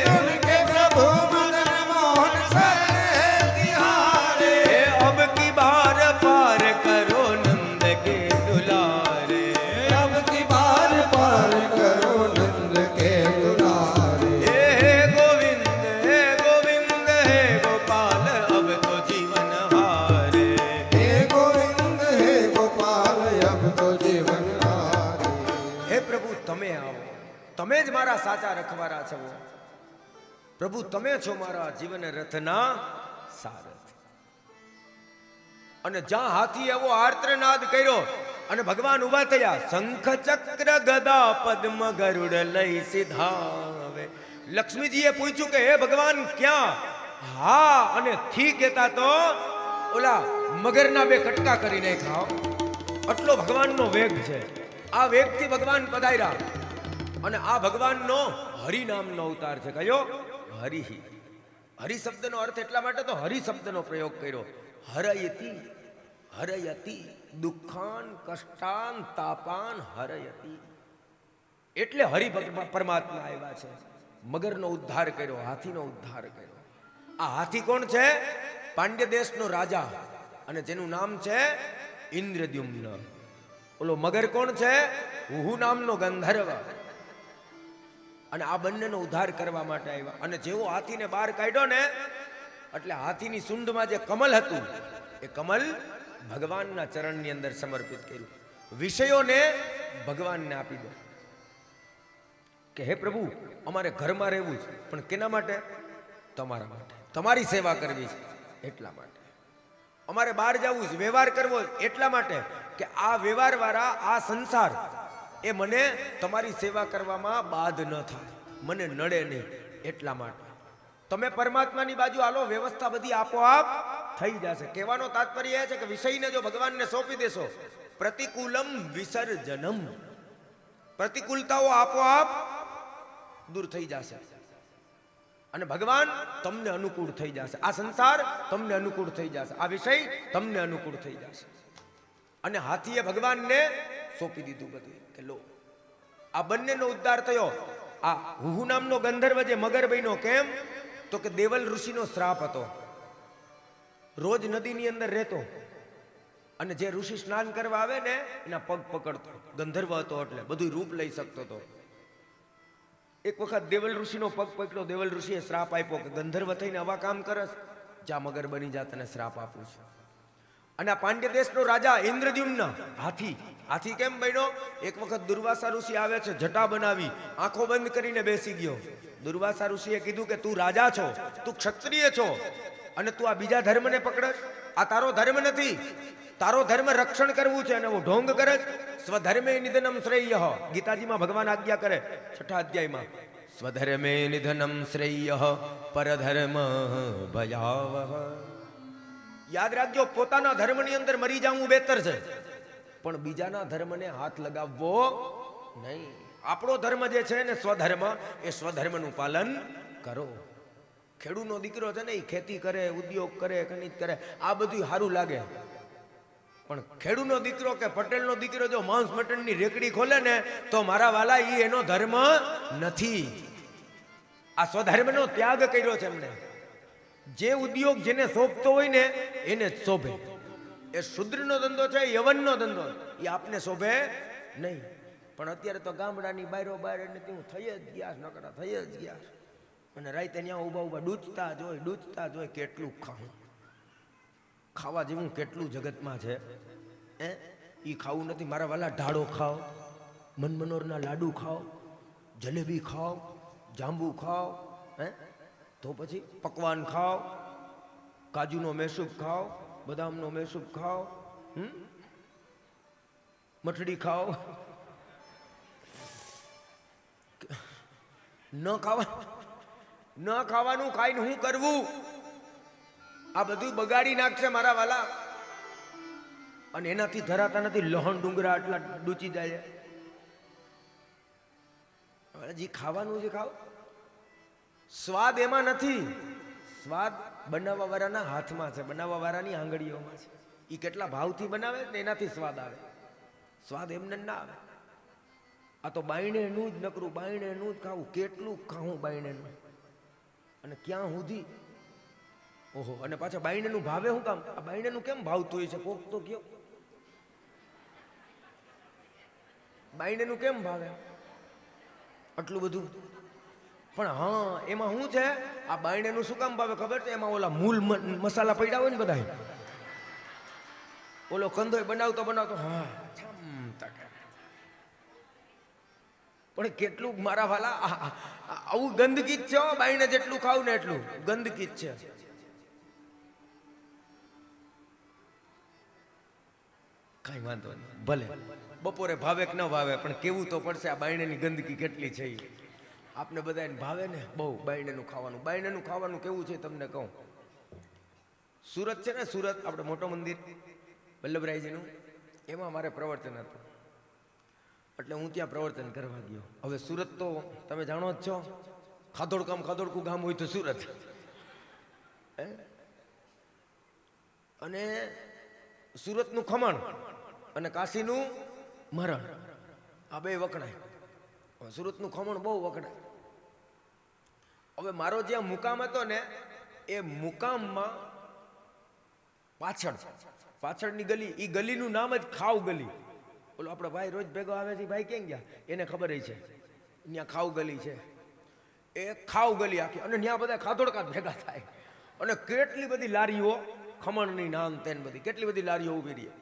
सुन के प्रभु मदन मोहन शरण है तिहारे, हे अब की बार पार करो नंद के दुलारे, अब की बार पार करो नंद के दुलारे, हे गोविंद हे गोपाल अब तो जीवन हारे, हे गोविंद हे गोपाल अब तो जीवन हारे, हे प्रभु તમે આવો. તમે જ મારા સાચા રખવારા છો પ્રભુ. તમે છો મારા જીવન રથના સારથ. અને જ્યાં હાથી એવો આર્તનાદ કર્યો અને ભગવાન ઉભા થયા, શંખ ચક્ર ગદા પદ્મ ગરુડ લઈ સીધાવે. લક્ષ્મીજીએ પૂછ્યું કે હે ભગવાન ક્યાં? હા અને થી કહેતા તો ઓલા મગરના બે કટકા કરીને ખાઓ. આટલો ભગવાનનો વેગ છે. આ વેગથી ભગવાન પધાર્યા અને આ ભગવાનનો હરિ નામનો અવતાર છે. કયો? હરિ. હરિ શબ્દનો અર્થ એટલા માટે તો હરિ શબ્દનો પ્રયોગ કર્યો. હરયતિ, હરયતિ દુઃખાન કષ્ટાન તાપાન હરયતિ. એટલે હરિ પરમાત્મા આવ્યા છે. મગરનો ઉદ્ધાર કર્યો, હાથીનો ઉદ્ધાર કર્યો. આ હાથી કોણ છે? પાંડ્ય દેશનો રાજા અને જેનું નામ છે ઇન્દ્રદ્યુમ્ન. ઓલો મગર કોણ છે? હુહુ નામનો ગંધર્વ. અને આ બંનેનો ઉદ્ધાર કરવા માટે આવ્યા. અને જેવો હાથીને બહાર કાઢ્યો ને એટલે હાથીની સૂંઢમાં જે કમલ હતું એ કમલ ભગવાનના ચરણની અંદર સમર્પિત કર્યું. વિષયોને ભગવાનને આપી દો કે હે પ્રભુ અમારે ઘરમાં રહેવું છે, પણ કેના માટે? તમારા માટે, તમારી સેવા કરવી છે એટલા માટે. અમારે બહાર જવું છે, વ્યવહાર કરવો એટલા માટે કે આ વ્યવહાર વાળા આ સંસાર એ મને તમારી સેવા કરવામાં બાધ ન થાય, મને નડે નહીં એટલા માટે. તમે પરમાત્માની બાજુ હાલો, વ્યવસ્થા બધી આપોઆપ થઈ જશે. કહેવાનો તાત્પર્ય એ છે કે વિષયને જો ભગવાનને સોંપી દેશો, પ્રતિકૂલમ વિસર્જનમ, પ્રતિકૂલતાઓ આપોઆપ દૂર થઈ જશે અને ભગવાન તમને અનુકૂળ થઈ જશે. આ સંસાર તમને અનુકૂળ થઈ જશે, આ વિષય તમને અનુકૂળ થઈ જશે. અને હાથીએ ભગવાનને સોંપી દીધું બધું કે લો. આ બંનેનો ઉદ્ધાર થયો. આ હુહુ નામનો ગંધર્વ જે મગર બન્યો, કેમ? તો કે દેવલ ઋષિનો શ્રાપ હતો. રોજ નદીની અંદર રહેતો અને જે ઋષિ સ્નાન કરવા આવે ને એના પગ પકડતો. ગંધર્વ હતો એટલે બધું રૂપ લઈ શકતો હતો. એક વખત દેવલ ઋષિનો પગ પકડ્યો. દેવલ ઋષિએ શ્રાપ આપ્યો કે ગંધર્વ થઈને આવા કામ કરસ, જા મગર બની જા, તને શ્રાપ આપું છું. અને આ પાંડ્ય દેશનો રાજા ઇન્દ્રદ્યુમ્ન હાથી. હાથી કેમ બન્યો? એક વખત દુર્વાસા ઋષિ આવે છે, જટા બનાવી આંખો બંધ કરીને બેસી ગયો. દુર્વાસા ઋષિએ કીધું કે તું રાજા છો, તું ક્ષત્રિય છો અને તું આ બીજા ધર્મને પકડશ? આ તારો ધર્મ નથી. તારો ધર્મ રક્ષણ કરવું છે અને હું ઢોંગ કરે. સ્વધર્મે નિધનમ શ્રેય. ગીતાજીમાં ભગવાન આજ્ઞા કરે 6ઠા અધ્યાયમાં, સ્વધર્મે નિધનમ શ્રેય પરધર્મ ભયાવહ. યાદ રાખજો, પોતાના ધર્મની અંદર મરી જવું બેતર છે, પણ બીજાના ધર્મને હાથ લગાવવો નહીં. આપણો ધર્મ જે છે ને સ્વધર્મ, એ સ્વધર્મનું પાલન કરો. ખેડૂતનો દીકરો છે ને એ ખેતી કરે, ઉદ્યોગ કરે, ખનિજ કરે, આ બધું સારું લાગે. પણ ખેડૂતનો દીકરો કે પટેલનો દીકરો જો માંસ મટનની રેકડી ખોલે ને તો મારા વાલા ઈ એનો ધર્મ નથી. આ સ્વધર્મનો ત્યાગ કર્યો છે એમને. જે ઉદ્યોગ જેને શોભતો હોય ને એને જ શોભે. એ શુદ્રનો ધંધો છે, યવનનો ધંધો, એ આપને શોભે નહીં. પણ અત્યારે તો ગામડાની બાયરો બાયર એટલે હું થઈ જ ગયા, નકરા થઈ જ ગયા. અને રાતે ત્યાં ઊભા ઊભા ડૂચતા જોઈ કેટલું ખાવું. ખાવા જેવું કેટલું જગતમાં છે એ ખાવું નથી. મારા વાલા ઢાળો ખાઓ, મનમનોરના લાડુ ખાઓ, જલેબી ખાઓ, જાંબુ ખાઓ, તો પછી પકવાન ખાઓ, કાજુનો મેસૂબ ખાઓ, બદામનો મેસૂબ ખાઓ, મઠડી ખાઓ. ન ખાવાનું ખાઈને શું કરવું? આ બધું બગાડી નાખશે મારા વાલા. અને એનાથી ધરાતા નથી. લહણ ડુંગરા આટલા ડૂચી જાય. હજી ખાવાનું જે ખાવ, સ્વાદ એમાં નથી. સ્વાદ બનાવવા વાળાના હાથમાં છે, બનાવવા વાળાની આંગળીઓમાં છે. એ કેટલા ભાવથી બનાવે ને એનાથી સ્વાદ આવે. સ્વાદ એમને ના આવે. આ તો બાયણેનું જ નકરું, બાયણેનું જ ખાવું. કેટલું ખાવું બાયણેનું, અને ક્યાં સુધી? ઓહો. અને પાછા બાયણેનું ભાવે શું કામ? આ બાયણેનું કેમ ભાવતું હોય છે? કોક તો કયો, બાયણેનું કેમ ભાવે આટલું બધું? પણ હા, એમાં શું છે? આ બાયણેનું શું કામ ભાવે ખબર છે? એમાં ઓલા મૂલ મસાલા પડ્યા હોય ને બધા. ઓલો કંદોય બનાવતો હા પણ કેટલું મારા વાલા આવું ગંદકી જ છે. બાયણે જેટલું ખાવ ને એટલું ગંદકી જ છે. કાંઈ વાંધો નહીં, ભલે બપોરે ભાવે કે ન ભાવે પણ કેવું તો પડશે. આ બાયણેની ગંદકી કેટલી છે ઈ આપને બધાને ભાવે ને બહુ. બાયણેનું ખાવાનું કેવું છે તમને કહું. સુરત છે ને, સુરત આપણે મોટો મંદિર વલ્લભરાયજીનું, એમાં મારે પ્રવચન હતું એટલે હું ત્યાં પ્રવચન કરવા ગયો. હવે સુરત તો તમે જાણો જ છો, ખાધોડકું ગામ હોય તો સુરત. અને સુરતનું ખમણ અને કાશીનું મરણ આ બે વખણાય. સુરતનું ખમણ બહુ વખણાય. હવે મારો જ્યાં મુકામ હતો ને એ મુકામમાં પાછળની ગલી, એ ગલીનું નામ જ ખાવ ગલી. ઓલો આપણો ભાઈ રોજ ભેગો આવે છે, ભાઈ ક્યાં ગયા એને ખબર છે, ત્યાં ખાવ ગલી છે. એ ખાવ ગલી આખી, અને ત્યાં બધા ખાધોડકા ભેગા થાય અને કેટલી બધી લારીઓ ખમણની નામ તેન બધી કેટલી બધી લારીઓ ઊભી રહી.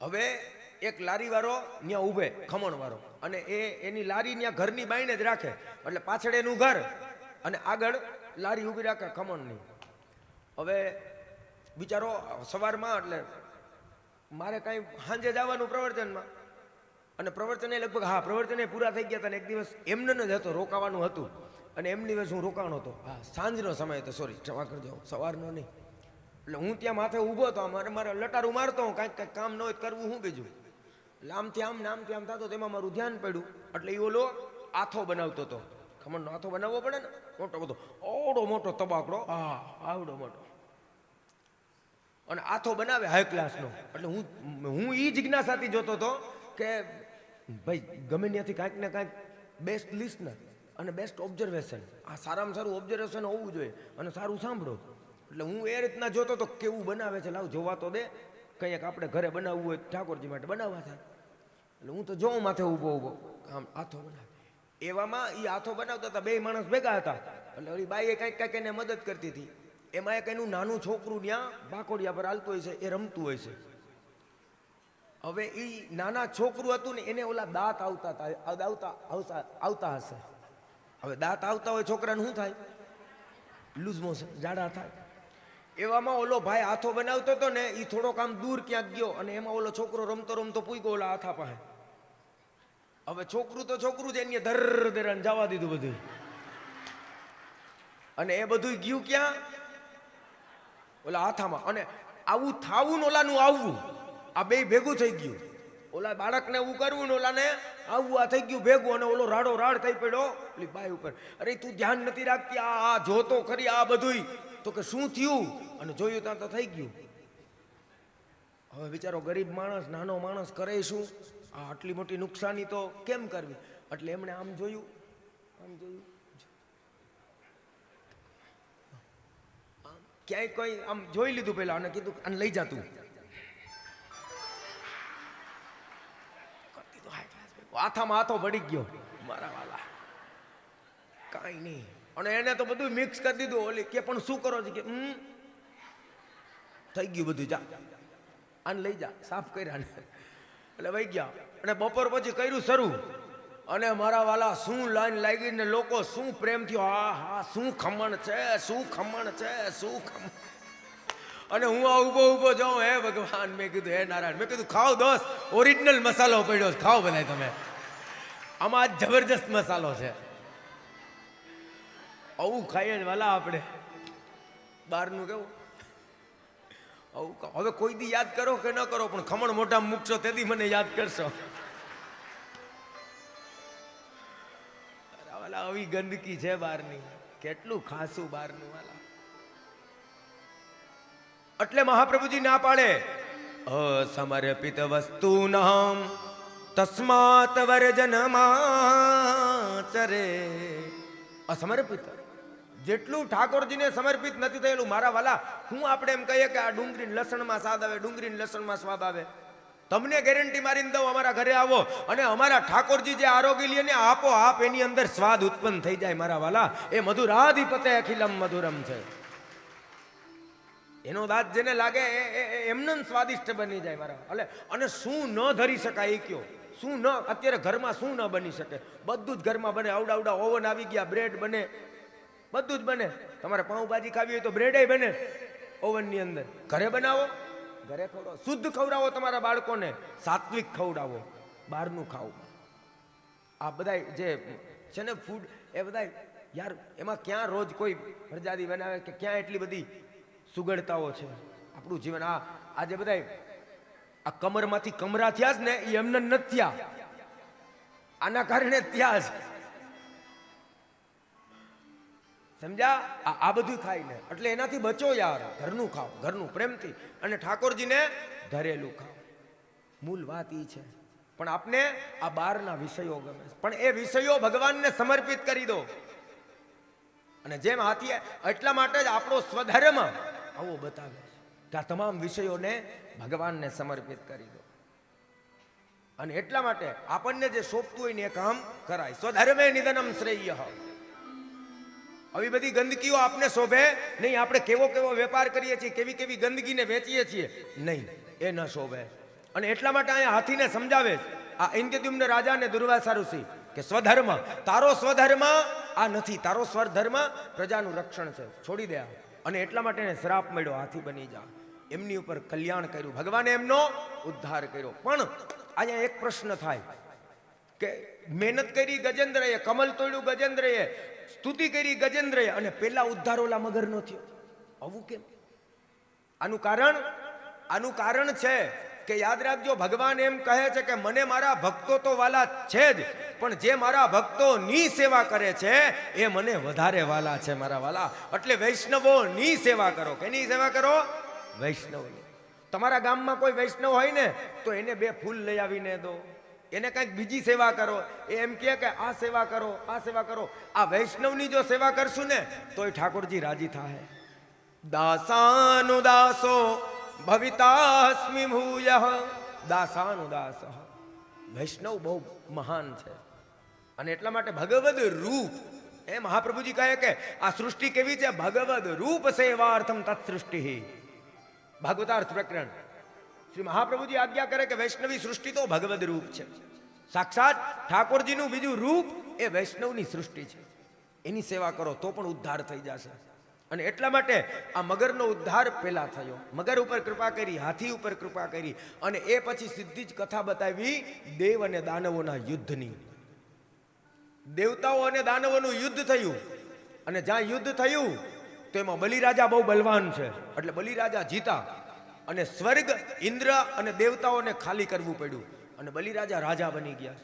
હવે એક લારી વાળો ત્યાં ઊભે, ખમણ વાળો, અને એની લારી ત્યાં ઘરની બાઈને જ રાખે, એટલે પાછળ એનું ઘર અને આગળ લારી ઊભી રાખે ખમણની. હવે બિચારો સવારમાં, એટલે મારે કાંઈ સાંજે જવાનું પ્રવચનમાં, અને પ્રવચને લગભગ પ્રવચને પૂરા થઈ ગયા હતા ને એક દિવસ એમને જ હતો, રોકાવાનું હતું, અને એમની દિવસ હું રોકાણો હતો. સાંજનો સમય હતો, સોરી ક્ષમા કરજો, સવારનો નહીં. એટલે હું ત્યાં માથે ઊભો હતો, મારે લટારું મારતો હું, કાંઈક કામ ન હોય કરવું હું બીજું. એટલે આમથી આમ થતો, તેમાં મારું ધ્યાન પડ્યું. એટલે એ ઓલો આથો બનાવતો હતો, ખમણનો આથો બનાવવો પડે ને, મોટો બધો ઓવડો મોટો તબાકડો, આવડો મોટો, અને આથો બનાવે હાઈ ક્લાસનો. એટલે હું એ જિજ્ઞાસાથી જોતો હતો કે ભાઈ ગમે ત્યાંથી કાંઈક ને કાંઈક બેસ્ટ લિસનર અને બેસ્ટ ઓબ્ઝર્વેશન, આ સારામાં સારું ઓબ્ઝર્વેશન હોવું જોઈએ અને સારું સાંભળો. એટલે હું એ રીતના જોતો તો કેવું બનાવે છે, લાવ જોવા તો દે, કંઈક આપણે ઘરે બનાવવું હોય ઠાકોરજી માટે બનાવવા થાય. એટલે હું તો જોઉં માથે ઊભો આમ આથો બનાવે. એવામાં એ આથો બનાવતા હતા, બે માણસ ભેગા હતા. એટલે ઓલી બાઈએ કંઈક એને મદદ કરતી હતી. એમાં એક એનું નાનું છોકરું ત્યાં બાકોડિયા પર હાલતું હોય છે, એ રમતું હોય છે. હવે એ નાના છોકરું હતું ને એને ઓલા દાંત આવતા હશે. હવે દાંત આવતા હોય છોકરાને શું થાય? લૂઝ મોશન, જાડા થાય. એવામાં ઓલો ભાઈ હાથો બનાવતો હતો ને એ થોડોક આમ દૂર ક્યાંક ગયો, અને એમાં ઓલો છોકરો રમતો પૂગ્યો ઓલા હાથા પાસે. હવે છોકરું તો છોકરું જ, એને ધર જવા દીધું બધું, અને એ બધું ગયું ક્યાં? ઓલા હાથામાં. અને આવું થાવું ને ઓલાનું આવવું, આ બે ભેગું થઈ ગયું. ઓલા બાળકને એવું કરવું ને ઓલાને આવવું, આ થઈ ગયું ભેગું. અને ઓલો રાડો રાડ થઈ પડ્યો ઓલી બાઈ ઉપર. અરે તું ધ્યાન નથી રાખતી, આ જોતો ખરી આ બધું, તો કે શું થયું? અને જોયું ત્યાં તો થઈ ગયું. હવે બિચારો ગરીબ માણસ, નાનો માણસ કરે શું? આ આટલી મોટી નુકસાની તો કેમ કરવી? એટલે એમણે આમ જોયું, ક્યાંય કોઈ આમ જોઈ લીધું પેલા, અને કીધું આને લઈ જા તું. હાથામાં હાથો પડી ગયો મારા વાલા, કાંઈ નહીં. અને એને તો બધું મિક્સ કરી દીધું. ઓલી કે પણ શું કરો છો? કે થઈ ગયું બધું, જા આને લઈ જા, સાફ કર્યા ને. એટલે વહી ગયા. અને બપોર પછી કર્યું શરૂ. અને મારા વાલા શું લાઈન લાગી ને લોકો શું પ્રેમ થયો, હા શું ખમણ છે, શું ખમણ છે, શું ખમણ. અને હું આ ઊભો જાઉં, હે ભગવાન, મેં કીધું હે નારાયણ, મેં કીધું ખાઓ દોસ્ત, ઓરિજિનલ મસાલો પડ્યો છે, ખાઓ બધા તમે, આમાં જબરજસ્ત મસાલો છે. આવું ખાઈએ જ વાલા આપણે, બહારનું કેવું આવું. હવે કોઈ દી યાદ કરો કે ન કરો, પણ ખમણ મોઢામાં મૂકશો તેથી મને યાદ કરશો. વાલા આવી ગંદકી છે બહારની, કેટલું ખાસું બહારનું વાલા. એટલે મહાપ્રભુજી ના પાડે, અસમર્પિત વસ્તુ નામ તસ્માત વર્જનમાચરે. અસમર્પિત, જેટલું ઠાકોરજીને સમર્પિત નથી થયેલું મારા વાલા. હું આપણે એમ કહીએ કે આ ડુંગળી લસણમાં સ્વાદ આવે, ડુંગળી લસણમાં સ્વાદ આવે. તમને ગેરંટી મારીને દઉં, અમારા ઘરે આવો અને અમારા ઠાકોરજી જે આરોગ્ય લે ને આપો આપ એની અંદર સ્વાદ ઉત્પન્ન થઈ જાય મારા વાલા. એ મધુરાધિપતે અખિલમ મધુરમ છે. એનો દાંત જેને લાગે એમને સ્વાદિષ્ટ બની જાય મારા. એટલે અને શું ન ધરી શકાય એ કયો, શું ન, અત્યારે ઘરમાં શું ન બની શકે? બધું જ ઘરમાં બને. આવડા ઓવન આવી ગયા, બ્રેડ બને, બધું જ બને. તમારે પાઉંભાજી ખાવી હોય તો બ્રેડ બને ઓવનની અંદર. ઘરે બનાવો, ઘરે ખવડાવો, શુદ્ધ ખવડાવો તમારા બાળકોને, સાત્વિક ખવડાવો, બહારનું ખાઓ. આ બધા જે છે ને ફૂડ એ બધા યાર એમાં ક્યાં રોજ કોઈ પ્રજાતિ બનાવે કે ક્યાં એટલી બધી સુગડતાઓ છે. આપણું જીવન આ જે બધા આ કમરમાંથી કમરા થયા જ ને એ એમને નથી થયા, આના કારણે થયા જ. સમજ્યા? આ બધું ખાઈને એટલે એનાથી બચો યાર. ઘરનું ખાઓ, ઘરનું પ્રેમથી, અને ઠાકોરજીને ધરેલું ખાઓ. મૂળ વાત એ છે. પણ આપને આ બહારના વિષયો ગમે, પણ એ વિષયો ભગવાનને સમર્પિત કરી દો. અને જેમ હાથીએ, એટલા માટે જ આપણો સ્વધર્મ આવો બતાવે છે કે આ તમામ વિષયોને ભગવાનને સમર્પિત કરી દો. અને એટલા માટે આપણને જે સોંપતું હોય ને એ કામ કરાય. સ્વધર્મે નિધનમ શ્રેય. આવી બધી ગંદકીઓ આપને શોભે નહીં. આપણે કેવો વેપાર કરીએ છીએ, કેવી કેવી ગંદકીને વેચીએ છીએ, નહીં, એ ન શોભે. અને એટલા માટે અહીંયા હાથીને સમજાવે આ ઇન્દ્રદ્યુમ્ન રાજા ને દુર્વાસા ઋષિ કે સ્વધર્મ, તારો સ્વધર્મ આ નથી, તારો સ્વધર્મ પ્રજાનું રક્ષણ છે, છોડી દે. અને એટલા માટે એને શ્રાપ મળ્યો, હાથી બની જા. એમની ઉપર કલ્યાણ કર્યું, ભગવાને એમનો ઉદ્ધાર કર્યો. પણ અહીંયા એક પ્રશ્ન થાય કે મહેનત કરી ગજેન્દ્રએ, કમલ તોડ્યું ગજેન્દ્રએ, સ્તુતિ કરી ગજેન્દ્રએ, અને પેલા ઉદ્ધાર ઓલા મગર નો થયો. આવું કેમ? આનું કારણ છે કે યાદ રાખજો, ભગવાન એમ કહે છે કે મને મારા ભક્તો તો વાલા છે જ, પણ જે મારા ભક્તોની સેવા કરે છે એ મને વધારે વાલા છે મારા વાલા. એટલે વૈષ્ણવોની સેવા કરો. કેની સેવા કરો? વૈષ્ણવની. તમારા ગામમાં કોઈ વૈષ્ણવ હોય ને તો એને 2 ફૂલ લઈ આવીને દો, એને કંઈક બીજી સેવા કરો. એ એમ કહે કે આ સેવા કરો, આ સેવા કરો. આ વૈષ્ણવની જો સેવા કરશું ને તોય ઠાકોરજી રાજી થાય. દાસાનુદાસો ભવિતાસ્મિ ભૂયઃ. દાસાનુદાસ, વૈષ્ણવ બહુ મહાન છે. અને એટલા માટે ભગવદ રૂપ, એ મહાપ્રભુજી કહે કે આ સૃષ્ટિ કેવી છે? ભગવદ રૂપ સેવાર્થમ તત્સૃષ્ટિ. ભાગવતાર્થ પ્રકરણ શ્રી મહાપ્રભુજી આજ્ઞા કરે કે વૈષ્ણવી સૃષ્ટિ તો ભગવદ રૂપ છે. સાક્ષાત ઠાકોરજીનું બીજું રૂપ એ વૈષ્ણવની સૃષ્ટિ છે. એની સેવા કરો તો પણ ઉદ્ધાર થઈ જશે. અને એટલા માટે આ મગરનો ઉદ્ધાર પહેલા થયો. મગર ઉપર કૃપા કરી, હાથી ઉપર કૃપા કરી, અને એ પછી સીધી જ કથા બતાવી દેવ અને દાનવોના યુદ્ધની. દેવતાઓ અને દાનવોનું યુદ્ધ થયું, અને જ્યાં યુદ્ધ થયું તો એમાં બલિરાજા બહુ બલવાન છે, એટલે બલિરાજા જીતા. અને સ્વર્ગ, ઇન્દ્ર અને દેવતાઓને ખાલી કરવું પડ્યું, અને બલિરાજા રાજા બની ગયા.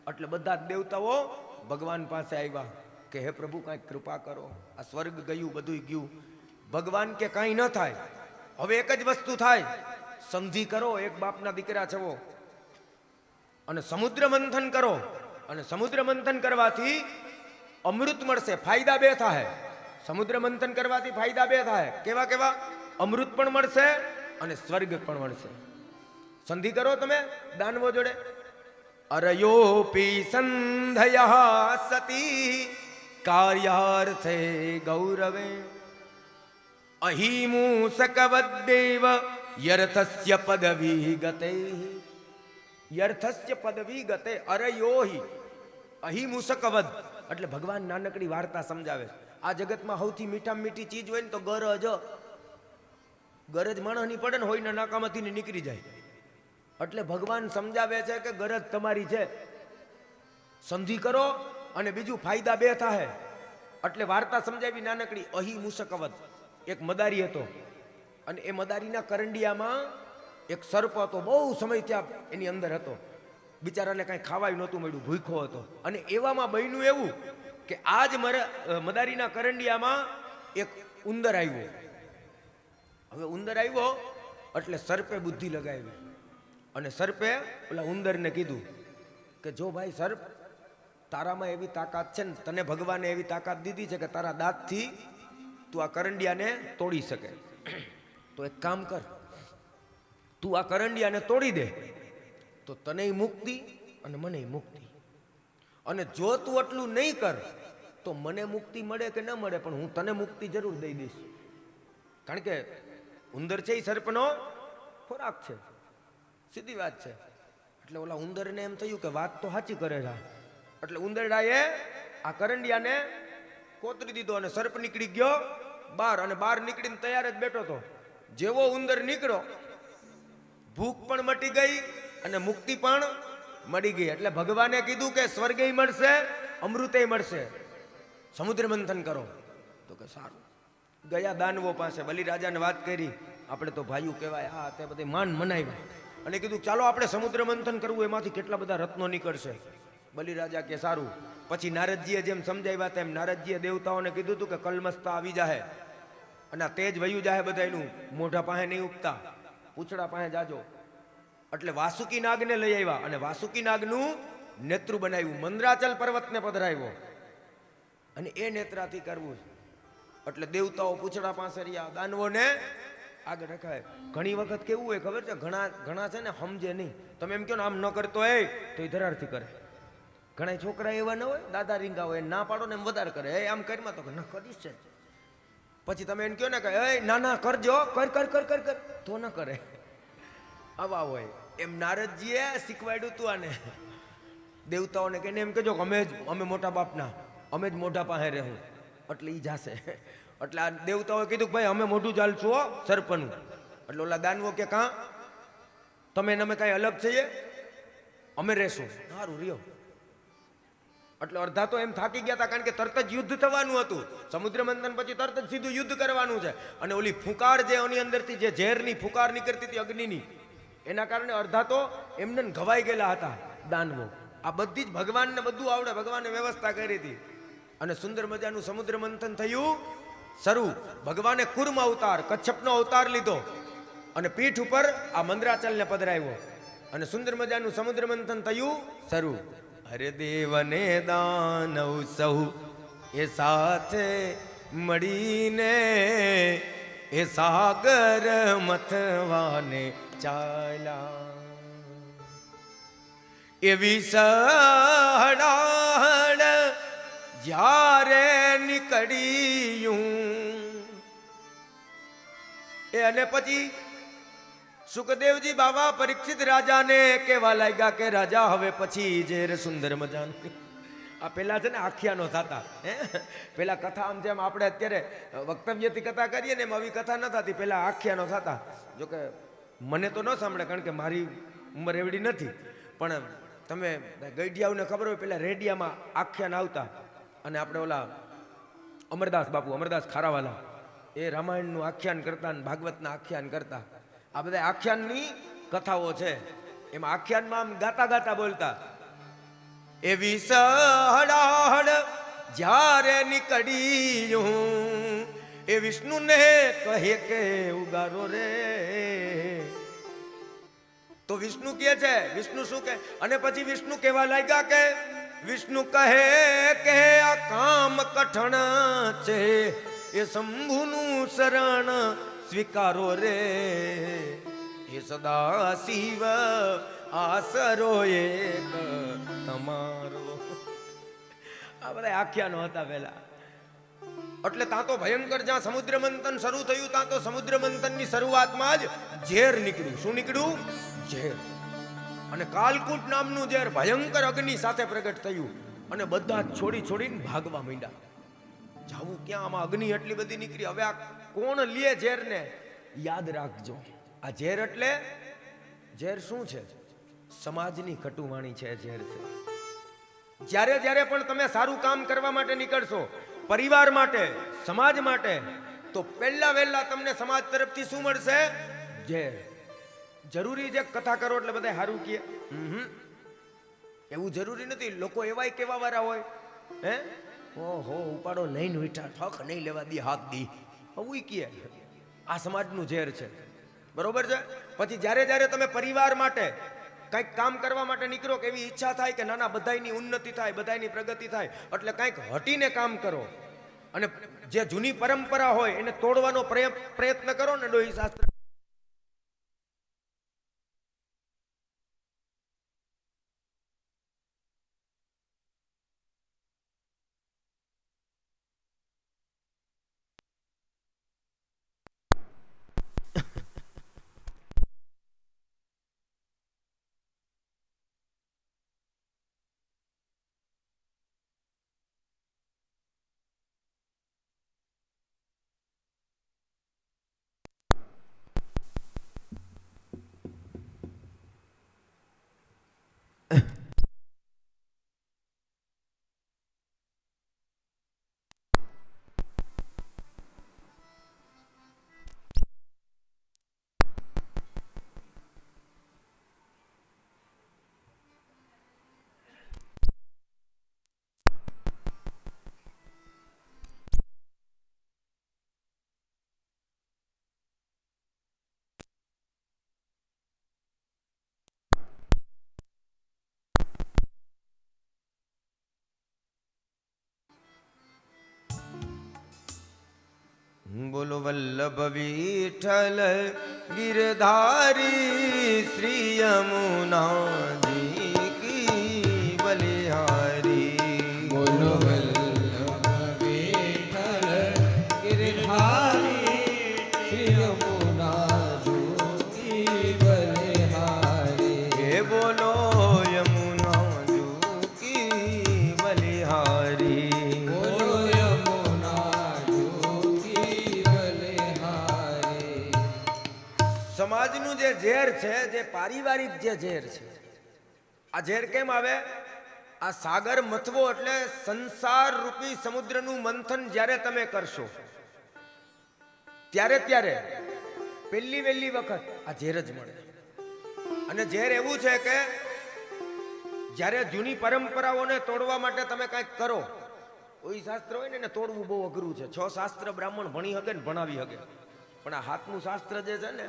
એટલે બધા જ દેવતાઓ ભગવાન પાસે આવ્યા કે હે પ્રભુ કાંઈક કૃપા કરો, આ સ્વર્ગ ગયું, બધું ગયું. ભગવાન કે કાંઈ ન થાય, હવે એક જ વસ્તુ થાય, સંધિ કરો, એક બાપના દીકરા છો, અને સમુદ્ર મંથન કરો. અને સમુદ્ર મંથન કરવાથી અમૃત મળશે. ફાયદા 2 થાય. સમુદ્ર મંથન કરવાથી ફાયદા 2 થાય. કેવા કેવા? અમૃત પણ મળશે અને સ્વર્ગ પણ મળશે. સંધિ કરો તમે દાનવો જોડે. અરયોપી સંધયા સતી કાર્યાર્થે ગૌરવે અહિમૂસકવદ્દેવ યર્થસ્ય પદવી ગતે. યર્થસ્ય પદવી ગતે અરયોહી અહિમૂસકવદ. એટલે ભગવાન નાનકડી વાર્તા સમજાવે. આ જગતમાં સૌથી મીઠામાં મીઠી ચીજ હોય ને તો ગરજ. ગરજ માણસની પડે ને હોય ને નાકામાંથી નીકળી જાય. એટલે ભગવાન સમજાવે છે કે ગરજ તમારી છે, સંધિ કરો અને બીજું ફાયદા 2 થાય. એટલે વાર્તા સમજાવી નાનકડી. અહી મુસકવદ. એક મદારી હતો, અને એ મદારીના કરંડિયામાં એક સર્પ હતો. બહુ સમય ત્યાં એની અંદર હતો. બિચારાને કાંઈ ખાવાય નહોતું મળ્યું, ભૂખ્યો હતો. અને એવામાં બન્યું એવું કે આજ મદારીના કરંડિયામાં એક ઉંદર આવ્યો. હવે ઉંદર આવ્યો એટલે સર્પે બુદ્ધિ લગાવી, અને સર્પે ઓલા ઉંદરને કીધું કે જો ભાઈ સર્પ, તારામાં એવી તાકાત છે ને, તને ભગવાને એવી તાકાત દીધી છે કે તારા દાંતથી તું આ કરંડિયાને તોડી શકે. તો એક કામ કર, તું આ કરંડિયાને તોડી દે તો તને મુક્તિ અને મને મુક્તિ. અને જો તું આટલું નહીં કર તો મને મુક્તિ મળે કે ન મળે, પણ હું તને મુક્તિ જરૂર દઈ દઈશ. કારણ કે ઉંદર છે એ સર્પનો ખોરાક છે, સીધી વાત છે. એટલે ઓલા ઉંદરને એમ થયું કે વાત તો સાચી કરે છે. એટલે ઉંદરડાએ આ કરંડિયાને કોતરી દીધો, અને સર્પ નીકળી ગયો બહાર. અને બહાર નીકળીને તૈયાર જ બેઠો હતો. જેવો ઉંદર નીકળ્યો, ભૂખ પણ મટી ગઈ અને મુક્તિ પણ મળી ગઈ. એટલે ભગવાને કીધું કે સ્વર્ગે મળશે, અમૃતે મળશે, સમુદ્ર મંથન કરો. તો કે સારું. ગયા દાનવો પાસે બલિરાજાને વાત કરી, આપણે તો ભાઈઓ કહેવાય, આ તે બધી માન મનાવ્યા અને કીધું ચાલો આપણે સમુદ્ર મંથન કરવું, એમાંથી કેટલા બધા રત્નો નીકળશે. બલિરાજા કે સારું. પછી નારદજીએ જેમ સમજાવ્યા તેમ નારદજીએ દેવતાઓને કીધું હતું કે કલમસ્તા આવી જાહે અને આ તેજ વયું જાહે બધાયનું, મોઢા પાસે નહીં ઉગતા, પૂંછડા પાસે જાજો. એટલે વાસુકી નાગને લઈ આવ્યા અને વાસુકી નાગનું નેત્રુ બનાવ્યું, મંદરાચલ પર્વતને પધરાવ્યો અને એ નેત્રાથી કરવું. એટલે દેવતાઓ પૂંછડા પાસે રહ્યા, દાનવોને આગળ રખાય. ઘણી વખત કેવું હોય ખબર છે, ઘણા છે ને સમજે નહીં. તમે એમ કહો ને આમ ન કરતો હોય તો એ ધરારથી કરે. ઘણા છોકરા એવા ન હોય, દાદા રીંગા હોય, ના પાડો ને એમ વધારે કરે, એ આમ કરીમાં તો ના કરીશ છે. પછી તમે એમ કહો ને કે ના ના કરજો, કર કર કર કર કર, તો ન કરે. આવા હોય. એમ નારદજીએ શીખવાડ્યું તું આને દેવતાઓને, કે એમ કહેજો કે અમે મોટા બાપના, અમે જ મોઢા પાસે રહેવું, એટલે ઈ જાશે. એટલે આ દેવતાઓએ કીધું કે ભાઈ અમે મોઢું ચાલશું સરપનું. એટલે ઓલા દાનવો કે કાં તમે અમે કાંઈ અલગ છીએ, અમે રહેશું. સારું રહ્યો. એટલે અડધા તો એમ થાકી ગયા હતા, કારણ કે તરત જ યુદ્ધ થવાનું હતું. સમુદ્ર મંથન પછી તરત જ સીધું યુદ્ધ કરવાનું છે. અને ઓલી ફૂંકાર જે એની અંદરથી જે ઝેરની ફૂંકાર નીકળતી હતી અગ્નિની, એના કારણે અડધા તો એમને ઘવાઈ ગયેલા હતા દાનવો. આ બધી જ ભગવાનને બધું આવડે, ભગવાને વ્યવસ્થા કરી હતી. અને સુંદર મજાનું સમુદ્ર મંથન થયું શરૂ. ભગવાને કુર્મ અવતાર, કચ્છપનો અવતાર લીધો અને પીઠ ઉપર આ મંદરાચલને પધરાવ્યો અને સુંદર મજાનું સમુદ્ર મંથન થયું શરૂ. અરે દેવને દાનવ સહુ એ સાથે મળીને એ સાગર મથવાને ચાલ્યા. એવી સહડાળ જ્યારે નીકળ્યું એ, અને પછી સુખદેવજી બાબા પરીક્ષિત રાજાને કેવા લાગ્યા કે રાજા હવે પછી ઝેર સુંદર મજાનું. આ પેલા છે ને આખ્યાનો થતા, પેલા કથા આમ જેમ આપણે અત્યારે વક્તવ્યથી કથા કરીએ ને એમ આવી કથા ન થતી, પેલા આખ્યાનો થતા. જોકે મને તો ન સાંભળે કારણ કે મારી ઉંમર એવડી નથી, પણ તમે ગઈડિયાઓને ખબર હોય પેલા રેડિયામાં આખ્યાન આવતા. અને આપણે ઓલા અમરદાસ બાપુ, અમરદાસ ખારાવાલા, એ રામાયણનું આખ્યાન કરતા અને ભાગવતના આખ્યાન કરતા. આ બધા આખ્યાનની કથાઓ છે. એમાં આખ્યાનમાં આમ ગાતા ગાતા બોલતા, એવી સહડાહડ જ્યારે નીકળ્યું એ વિષ્ણુને કહે કે ઉગારો રે. તો વિષ્ણુ કહે છે, વિષ્ણુ શું કહે? અને પછી વિષ્ણુ કહેવા લાગ્યા કે વિષ્ણુ કહે કે આ કામ કઠણ છે, એ શંભુનું શરણ સ્વીકારો રે. એ સદા શિવ આસરો એક તમારો. આ બધા આખ્યાનો હતા પેલા. એટલે ત્યાં તો ભયંકર, જ્યાં સમુદ્ર મંથન શરૂ થયું ત્યાં તો સમુદ્ર મંથનની શરૂઆતમાં જ ઝેર નીકળ્યું. શું નીકળ્યું? ઝેર. અને કાલકૂટ નામનું ઝેર ભયંકર અગ્નિ સાથે પ્રગટ થયું અને બધા છોડીને ભાગવા માંડ્યા. જાવું ક્યાં? આમાં અગ્નિ એટલી બધી નીકળી. હવે આ કોણ લે ઝેરને? યાદ રાખજો, આ ઝેર એટલે ઝેર શું છે? સમાજની કટુવાણી છે ઝેર છે. જ્યારે જ્યારે પણ તમે સારું કામ કરવા માટે નીકળશો, પરિવાર માટે, સમાજ માટે, તો પહેલા વહેલા તમને સમાજ તરફથી શું મળશે? ઝેર. જરૂરી છે કથા કરો એટલે બધા સારું કહે? એવું જરૂરી નથી. લોકો એવાય કેવા વાળા હોય, હે ઓહો ઉપાડો લઈને ઉઠા, ઠક નહીં લેવા દી, હાથ દી, આવું કહે. આ સમાજનું ઝેર છે. બરોબર છે? પછી જ્યારે જ્યારે તમે પરિવાર માટે કંઈક કામ કરવા માટે નીકળો, કે એવી ઈચ્છા થાય કે નાના બધાયની ઉન્નતિ થાય, બધાયની પ્રગતિ થાય, એટલે કંઈક હટીને કામ કરો અને જે જૂની પરંપરા હોય એને તોડવાનો પ્રયત્ન કરો ને. ડોહી શાસ્ત્ર બોલો વલ્લભ વિઠ્ઠલ ગિરધારી શ્રી યમુનાજી કી બલિહારી. બોલો વલ્લભ વિઠ્ઠલ ગિરધારી શ્રી યમુનાજી બલિહારી. હે બોલો યમુનાજી બલિહારી. બોલો યમુનાજી બલિહારી. સમાજનું જે ઝેર છે, જે પારિવારિક જે ઝેર છે, આ ઝેર કેમ આવે? આ સાગર મથવો એટલે સંસાર રૂપી સમુદ્રનું મંથન જ્યારે તમે કરશો ત્યારે પહેલી વહેલી વખત આ ઝેર જ મળે. અને ઝેર એવું છે કે જ્યારે જૂની પરંપરાઓને તોડવા માટે તમે કંઈક કરો, કોઈ શાસ્ત્ર હોય ને એને તોડવું બહુ અઘરું છે. 6 શાસ્ત્ર બ્રાહ્મણ ભણી શકે ને ભણાવી શકે, પણ આ હાથનું શાસ્ત્ર જે છે ને,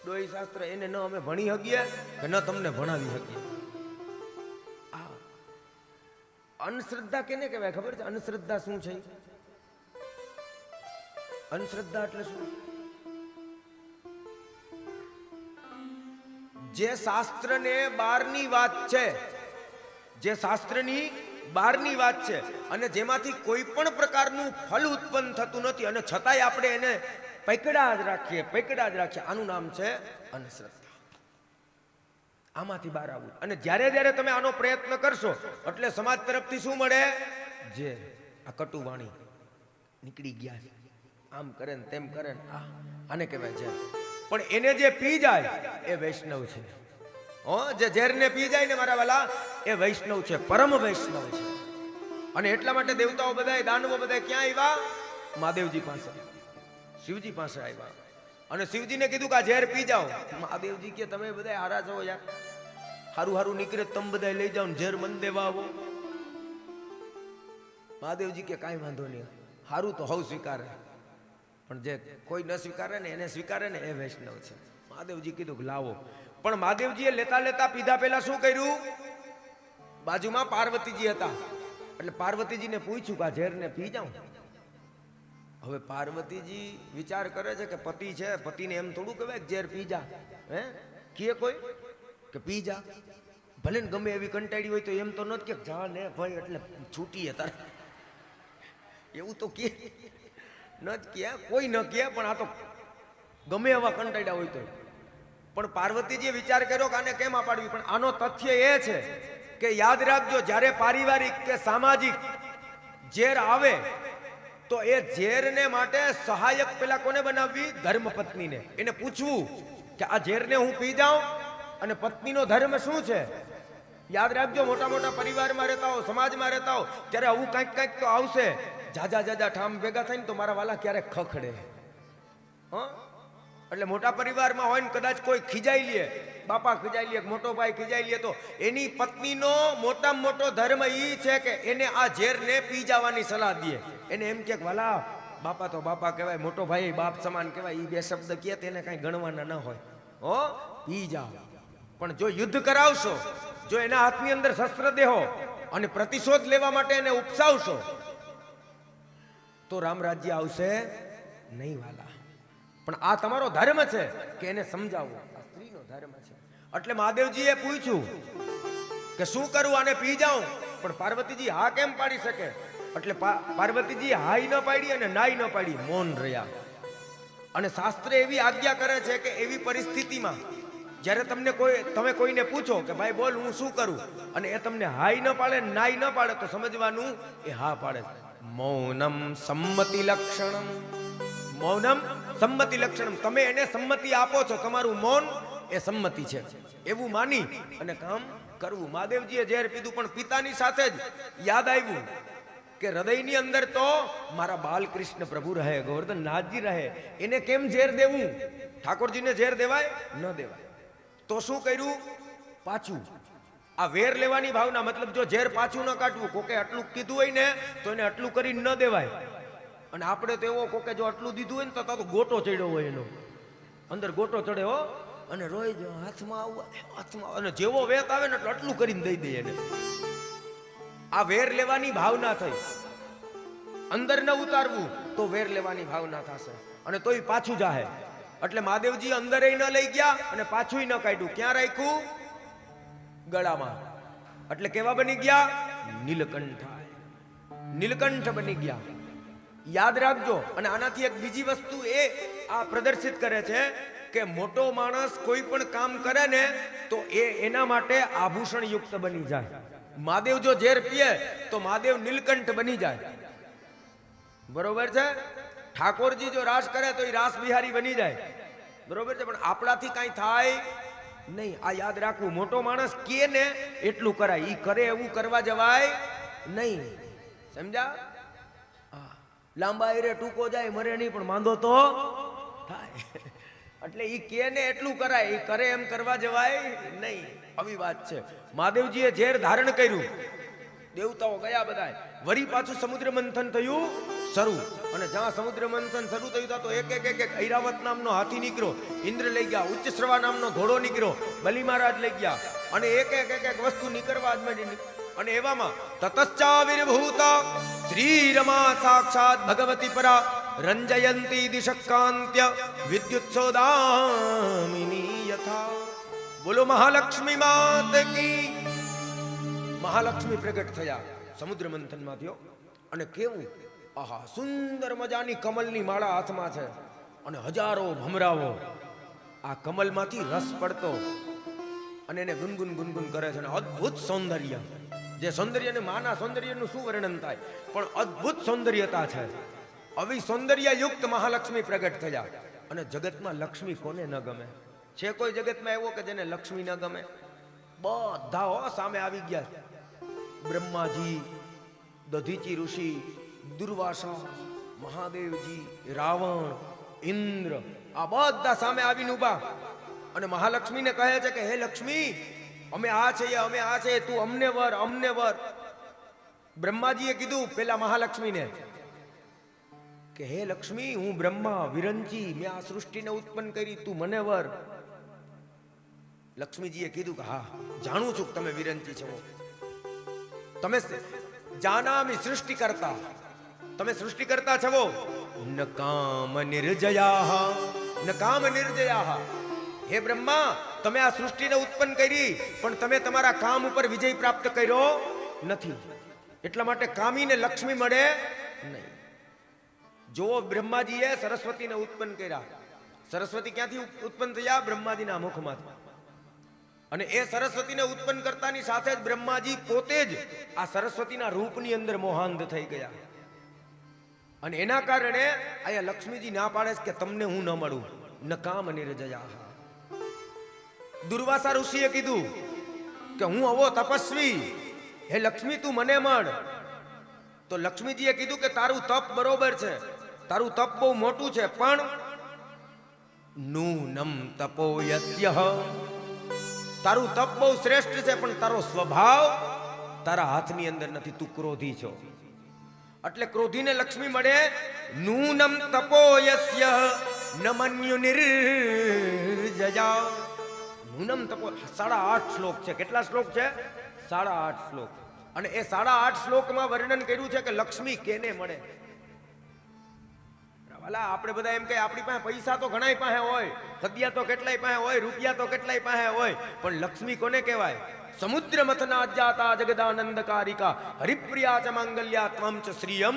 ડોઈ શાસ્ત્ર, એને ન અમે ભણી શકીએ કે ન તમને ભણાવી શકીએ. આ અંધશ્રદ્ધા કેને કહેવાય ખબર છે? અંધશ્રદ્ધા શું છે? અંધશ્રદ્ધા એટલે શું? જે શાસ્ત્રને બહારની વાત છે, જે શાસ્ત્રની બહારની વાત છે, અને જેમાંથી કોઈ પણ પ્રકારનું ફલ ઉત્પન્ન થતું નથી, અને છતાંય આપણે એને પકડા જ રાખીએ. આનું નામ છે અંધશ્રદ્ધા. આમાંથી બહાર આવવું. અને જ્યારે તમે આનો પ્રયત્ન કરશો એટલે સમાજ તરફથી શું મળે? જે આ કટુવાણી નીકળી ગયા, આમ કરે ને તેમ કરે ને, આને કહેવાય છે. પણ એને જે પી જાય એ વૈષ્ણવ છે. જે ઝેરને પી જાય ને મારા વાલા, એ વૈષ્ણવ છે, પરમ વૈષ્ણવ છે. અને એટલા માટે દેવતાઓ બધા, દાનવો બધા ક્યાં આવ્યા? મહાદેવજી પાસે, શિવજી પાસે આવ્યા. અને શિવજીને કીધું કે આ ઝેર પી જાઓ. મહાદેવજી કે તમે બધા હારા છો યાર, હારું નીકળે તમે બધા લઈ જાઓ, ઝેર મન દેવા આવો. મહાદેવજી કે કાંઈ વાંધો નહીં, હારું તો હવ સ્વીકારે, પણ જે કોઈ ન સ્વીકારે ને એને સ્વીકારે ને એ વૈષ્ણવ છે. મહાદેવજી કીધું કે લાવો. પણ મહાદેવજીએ લેતા પીધા પહેલા શું કર્યું? બાજુમાં પાર્વતીજી હતા, એટલે પાર્વતીજીને પૂછ્યું કે આ ઝેરને પી જાઉં. હવે પાર્વતીજી વિચાર કરે છે કે પતિ છે, પતિને એમ થોડું કહેવાય ઝેર પી જા. કે કોઈ કે પી જા, ભલે ને ગમે એવી કંટાળી હોય તો એમ તો નથી કે જા ને ભાઈ એટલે છૂટીએ તારે, એવું તો કે નથી કે, કોઈ ન કે, પણ આ તો ગમે એવા કંટાળ્યા હોય તો. પણ પાર્વતીજીએ વિચાર કર્યો કે આને કેમ પાડવી. પણ આનો તથ્ય એ છે કે યાદ રાખજો, જ્યારે પારિવારિક કે સામાજિક ઝેર આવે તો એ ઝેરને માટે સહાયક પેલા કોને બનાવવી? ધર્મપત્નીને. એને પૂછવું કે આ ઝેરને હું પી જાઉં, અને પત્નીનો ધર્મ શું છે? યાદ રાખજો, મોટા પરિવારમાં રહેતા હો, સમાજમાં રહેતા હો, ત્યારે આવું કંઈક તો આવશે. જાજા ઠામ ભેગા થઈને તો મારા વાલા ક્યારેક ખખડે. એટલે મોટા પરિવારમાં હોય ને કદાચ કોઈ ખીજાઈ લે, બાપા ખીજાઈ લે, મોટો ભાઈ ખીજાઈ લે, તો એની પત્નીનો મોટામાં મોટો ધર્મ એ છે કે એને આ ઝેરને પી જવાની સલાહ દે. એને એમ કે વાલા, બાપા તો બાપા કહેવાય, મોટો ભાઈ બાપ સમાન કહેવાય, એ બે શબ્દ કહે તેને કઈ ગણવાના ન હોય. પી જાઓ. પણ જો યુદ્ધ કરાવશો, જો એના હાથની અંદર શસ્ત્ર દેહો અને પ્રતિશોધ લેવા માટે એને ઉપસાવશો, તો રામ રાજ્ય આવશે નહીં વાલા. પણ આ તમારો ધર્મ છે કે એને સમજાવો, આ સ્ત્રીનો ધર્મ છે. એટલે મહાદેવજીએ પૂછ્યું કે શું કરું, આને પી જાઉં? પણ પાર્વતીજી હા કેમ પાડી શકે? એટલે પાર્વતીજી હાઈ ન પાડી અને નાઈ ન પાડી, મૌન રહ્યા. અને શાસ્ત્ર એવી આજ્ઞા કરે છે કે એવી પરિસ્થિતિમાં જ્યારે તમે કોઈને પૂછો કે ભાઈ બોલ હું શું કરું, અને એ તમને હાઈ ન પાડે, નાઈ ન પાડે, તો સમજવાનું એ હા પાડે. મૌનમ સંમતિ લક્ષણમ. મૌનમ સંમતિ લક્ષણમ. તમે એને સંમતિ આપો છો, તમારું મૌન એ સંમતિ છે, એવું માની અને કામ કરવું. મહાદેવજીએ ઝેર પીધું, પણ પિતાની સાથે જ યાદ આવ્યું કે હૃદયની અંદર તો મારા બાલકૃષ્ણ પ્રભુ રહે, ગોવર્ધન નાથજી રહે, એને કેમ ઝેર દેવું? ઠાકોરજીને ઝેર દેવાય? ન દેવાય. તો શું કર્યું? પાછું આ વેર લેવાની ભાવના, મતલબ જો ઝેર પાછું ન કાઢવું, કોકે આટલું કીધું હોય ને તો એને આટલું કરીને ન દેવાય. અને આપણે તો એવો કોકે જો આટલું દીધું હોય ને તો ગોટો ચડ્યો હોય, એનો અંદર ગોટો ચડે હો, અને રોજ હાથમાં અને જેવો વેત આવે ને એટલે આટલું કરીને દઈ દે એને. આ વેર લેવાની ભાવના થઈ, અંદર ન ઉતારવું. તો વેર લેવાની ભાવના થશે અને તોય પાછું જાહે. એટલે મહાદેવજી અંદર ન લઈ ગયા અને પાછું ન કાઢ્યું. ક્યાં રાખ્યું? ગળામાં. એટલે કેવા બની ગયા? નીલકંઠ. નીલકંઠ બની ગયા. યાદ રાખજો. અને આનાથી એક બીજી વસ્તુ એ આ પ્રદર્શિત કરે છે કે મોટો માણસ કોઈ પણ કામ કરે ને તો એના માટે આભૂષણ યુક્ત બની જાય. મહાદેવ જો ઝેર પીએ તો મહાદેવ નીલકંઠ બની જાય. બરોબર છે? ઠાકોરજી જો રાસ કરે તો એ રાસ બિહારી બની જાય. બરોબર છે? પણ આપણાથી કાંઈ થાય નહીં. આ યાદ રાખવું. મોટો માણસ કે ને એટલું કરાય. ઈ કરે એવું કરવા જવાય નહીં. સમજા? લાંબા એરે ટૂંકો જાય મરે નહીં, પણ માંદો તો થાય. એટલે ઈ કે ને એટલું કરાય. ઈ કરે એમ કરવા જવાય નહીં. આવી વાત છે. મહાદેવજીએ ઝેર ધારણ કર્યું. દેવતાઓ ગયા બધા. વળી પાછું સમુદ્ર મંથન થયું શરૂ. અને જ્યાં સમુદ્ર મંથન શરૂ થયું તો એક ઐરાવત નામનો હાથી નીકળ્યો. ઇન્દ્ર લઈ ગયા. ઉચ્ચશ્રવા નામનો ઘોડો નીકળ્યો. બલિ મહારાજ લઈ ગયા. અને એક વસ્તુ નીકળવા જ માંડી. અને એવામાં તતશ્ચાવિર્ભૂત શ્રીરમા સાક્ષાત ભગવતી પરા રંજયંતી દિશકાંત્ય વિદ્યુત્સોદામિની યથા. બોલો મહાલક્ષ્મી માત કી. મહાલક્ષ્મી પ્રગટ થયા સમુદ્ર મંથનમાં થયો. અને કેવું આહા સુંદર મજાની કમલની માળા હાથમાં છે અને હજારો ભમરાઓ આ કમલમાંથી રસ પડતો અને એને ગુનગુન ગુનગુન કરે છે. અને અદ્ભુત સૌંદર્ય, જે સૌંદર્યને માના સૌંદર્યનું શું વર્ણન થાય, પણ અદ્ભુત સૌંદર્યતા છે. આવી સૌંદર્ય યુક્ત મહાલક્ષ્મી પ્રગટ થયા. અને જગતમાં લક્ષ્મી કોને ન ગમે? છે કોઈ જગતમાં એવો કે જેને લક્ષ્મી ન ગમે? બધા સામે આવી ગયા. બ્રહ્માજી, દધીચી ઋષિ, દુર્વાસા, મહાદેવજી, રાવણ, ઇન્દ્ર, આ બધા સામે આવીને ઉભા. અને મહાલક્ષ્મીને કહે છે કે હે લક્ષ્મી, અમે આ છીએ, અમે આ છે, તું અમને વર, અમને વર. બ્રહ્માજીએ કીધું પેલા મહાલક્ષ્મીને કે હે લક્ષ્મી, હું બ્રહ્મા વિરંચી, મેં આ સૃષ્ટિને ઉત્પન્ન કરી, તું મને વર. લક્ષ્મીજીએ કીધું કે હા, જાણું છું કે તમે વિરંચી છો, તમે જાનામી સૃષ્ટિ કરતા, તમે સૃષ્ટિ કરતા છો. ન કામ નિર્જયા, ન કામ નિર્જયા. હે બ્રહ્મા, તમે આ સૃષ્ટિને ઉત્પન્ન કરી પણ તમે તમારા કામ ઉપર વિજય પ્રાપ્ત કર્યો નથી. એટલા માટે કામીને લક્ષ્મી મળે નહીં. જો બ્રહ્માજીએ સરસ્વતીને ઉત્પન્ન કર્યા. સરસ્વતી ક્યાંથી ઉત્પન્ન થયા? બ્રહ્માજીના મુખમાંથી. અને એ સરસ્વતીને ઉત્પન્ન કરતાની સાથે જ બ્રહ્માજી પોતે જ આ સરસ્વતીના રૂપની અંદર મોહાંધ થઈ ગયા. અને એના કારણે અહીંયા લક્ષ્મીજી ના પાડે છે કે તમને હું ન મળું. ન કામ નિર્જયા. દુર્વાસા ઋષિએ કીધું કે હું આવો તપસ્વી, હે લક્ષ્મી તું મને મળ. તો લક્ષ્મીજીએ કીધું કે તારું તપ બરોબર છે, તારું તપ બહુ મોટું છે, પણ નૂનમ તપો યસ્ય, તારું તપ બહુ શ્રેષ્ઠ છે પણ તારો સ્વભાવ તારા હાથની અંદર નથી, તું ક્રોધી છો. એટલે ક્રોધીને લક્ષ્મી મળે. નૂનમ તપો યસ્ય ન મન્યુ નિર્જયા. નૂનમ તપો 8.5 શ્લોક છે. કેટલા શ્લોક છે? 8.5 શ્લોક. અને એ 8.5 શ્લોકમાં વર્ણન કર્યું છે કે લક્ષ્મી કેને મળે. આપણે બધા એમ કે આપણી પાસે પૈસા તો ઘણાય પાસે હોય, સદિયા તો કેટલાય પાસે હોય, રૂપિયા તો કેટલાય પાસે હોય, પણ લક્ષ્મી કોને કહેવાય? સમુદ્ર મથના જાતા જગદાનંદકારિકા હરિપ્રિયા ચ માંગલ્યા ત્વમ ચ શ્રિયમ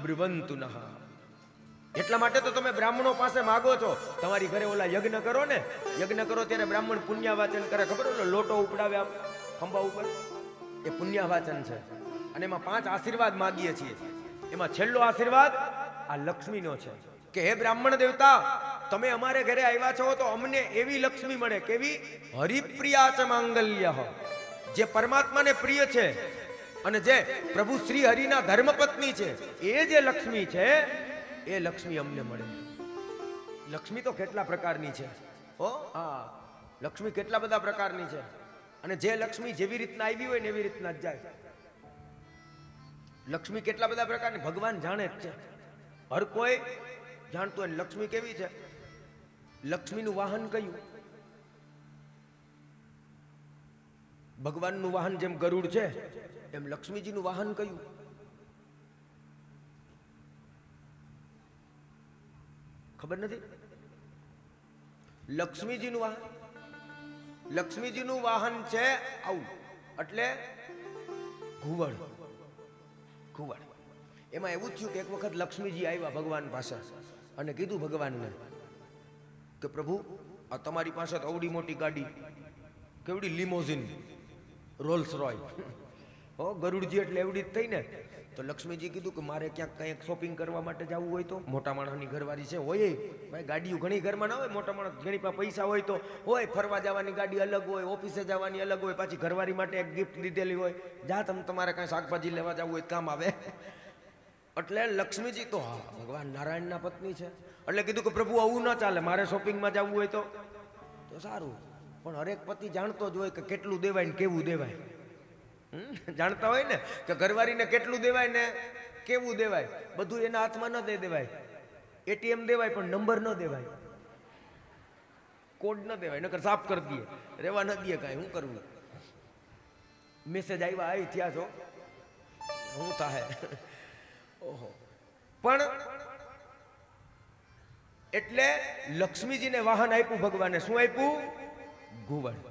બ્રુવંતુ નઃ. એટલા માટે તો તમે બ્રાહ્મણો પાસે માગો છો. તમારી ઘરે ઓલા યજ્ઞ કરો ને, યજ્ઞ કરો ત્યારે બ્રાહ્મણ પુણ્યવાચન કરે, ખબર? ઓલો લોટો ઉપડાવે આમ ખંભા ઉપર, એ પુણ્યવાચન છે. અને એમાં 5 આશીર્વાદ માગીએ છીએ. એમાં છેલ્લો આશીર્વાદ આ લક્ષ્મીનો છે કે હે બ્રાહ્મણ દેવતા, તમે અમારે ઘરે આવ્યા છો તો અમને એવી લક્ષ્મી મળે. કેવી? હરિપ્રિયા ચ માંગલ્ય, જે પરમાત્માને પ્રિય છે અને જે પ્રભુ શ્રી હરિના ધર્મપત્ની છે, એ જે લક્ષ્મી છે એ લક્ષ્મી અમને મળે. લક્ષ્મી તો કેટલા પ્રકારની છે હો. હા, લક્ષ્મી કેટલા બધા પ્રકારની છે. અને જે લક્ષ્મી જેવી રીતના આવી હોય ને એવી રીતના જ જાય. લક્ષ્મી કેટલા બધા પ્રકારની ભગવાન જાણે જ છે. હર કોઈ જાણતું હોય. લક્ષ્મી કેવી છે? લક્ષ્મીનું વાહન કયું? ભગવાનનું વાહન જેમ ગરુડ છે એમ લક્ષ્મીજીનું વાહન કયું? ખબર નથી? લક્ષ્મીજીનું વાહન, લક્ષ્મીજીનું વાહન છે આવું, એટલે ઘુવડ. ઘુવડ. એમાં એવું થયું કે એક વખત લક્ષ્મીજી આવ્યા ભગવાન પાસે અને કીધું ભગવાનને કે પ્રભુ આ તમારી પાસે તો અવડી મોટી ગાડી, કેવડી લિમોઝિન, રોલ્સ રોય, હો ગરુડજી એટલે એવડી જ થઈ ને. તો લક્ષ્મીજી કીધું કે મારે ક્યાંક કંઈક શોપિંગ કરવા માટે જવું હોય તો, મોટા માણસની ઘરવાળી છે, હોય ભાઈ ગાડીઓ ઘણી ઘરમાં ના હોય, મોટા માણસ ઘણી પાસે પૈસા હોય તો હોય, ફરવા જવાની ગાડી અલગ હોય, ઓફિસે જવાની અલગ હોય, પાછી ઘરવાળી માટે એક ગિફ્ટ દીધેલી હોય, જા તમે તમારે કાંઈ શાકભાજી લેવા જવું હોય કામ આવે. એટલે લક્ષ્મીજી તો હા ભગવાન નારાયણના પત્ની છે, એટલે કીધું કે પ્રભુ આવું ન ચાલે, મારે શોપિંગમાં જવું હોય તો સારું. પણ હરેક પતિ જાણતો જ હોય કે કેટલું દેવાય ને કેવું દેવાય. જાણતા હોય ને કે ઘરવાળીને કેટલું દેવાય ને કેવું દેવાય, બધું એના હાથમાં ન દઈ દેવાય. એટીએમ દેવાય પણ નંબર ન દેવાય, કોડ ન દેવાય, નકર સાફ કરી દઈએ, રેવા ન દઈએ કાંઈ. શું કરવું? મેસેજ આવ્યા આવી થયા છો શું થાય? ઓહો. પણ એટલે લક્ષ્મીજીને વાહન આપ્યું ભગવાને. શું આપ્યું? ઘુવડ.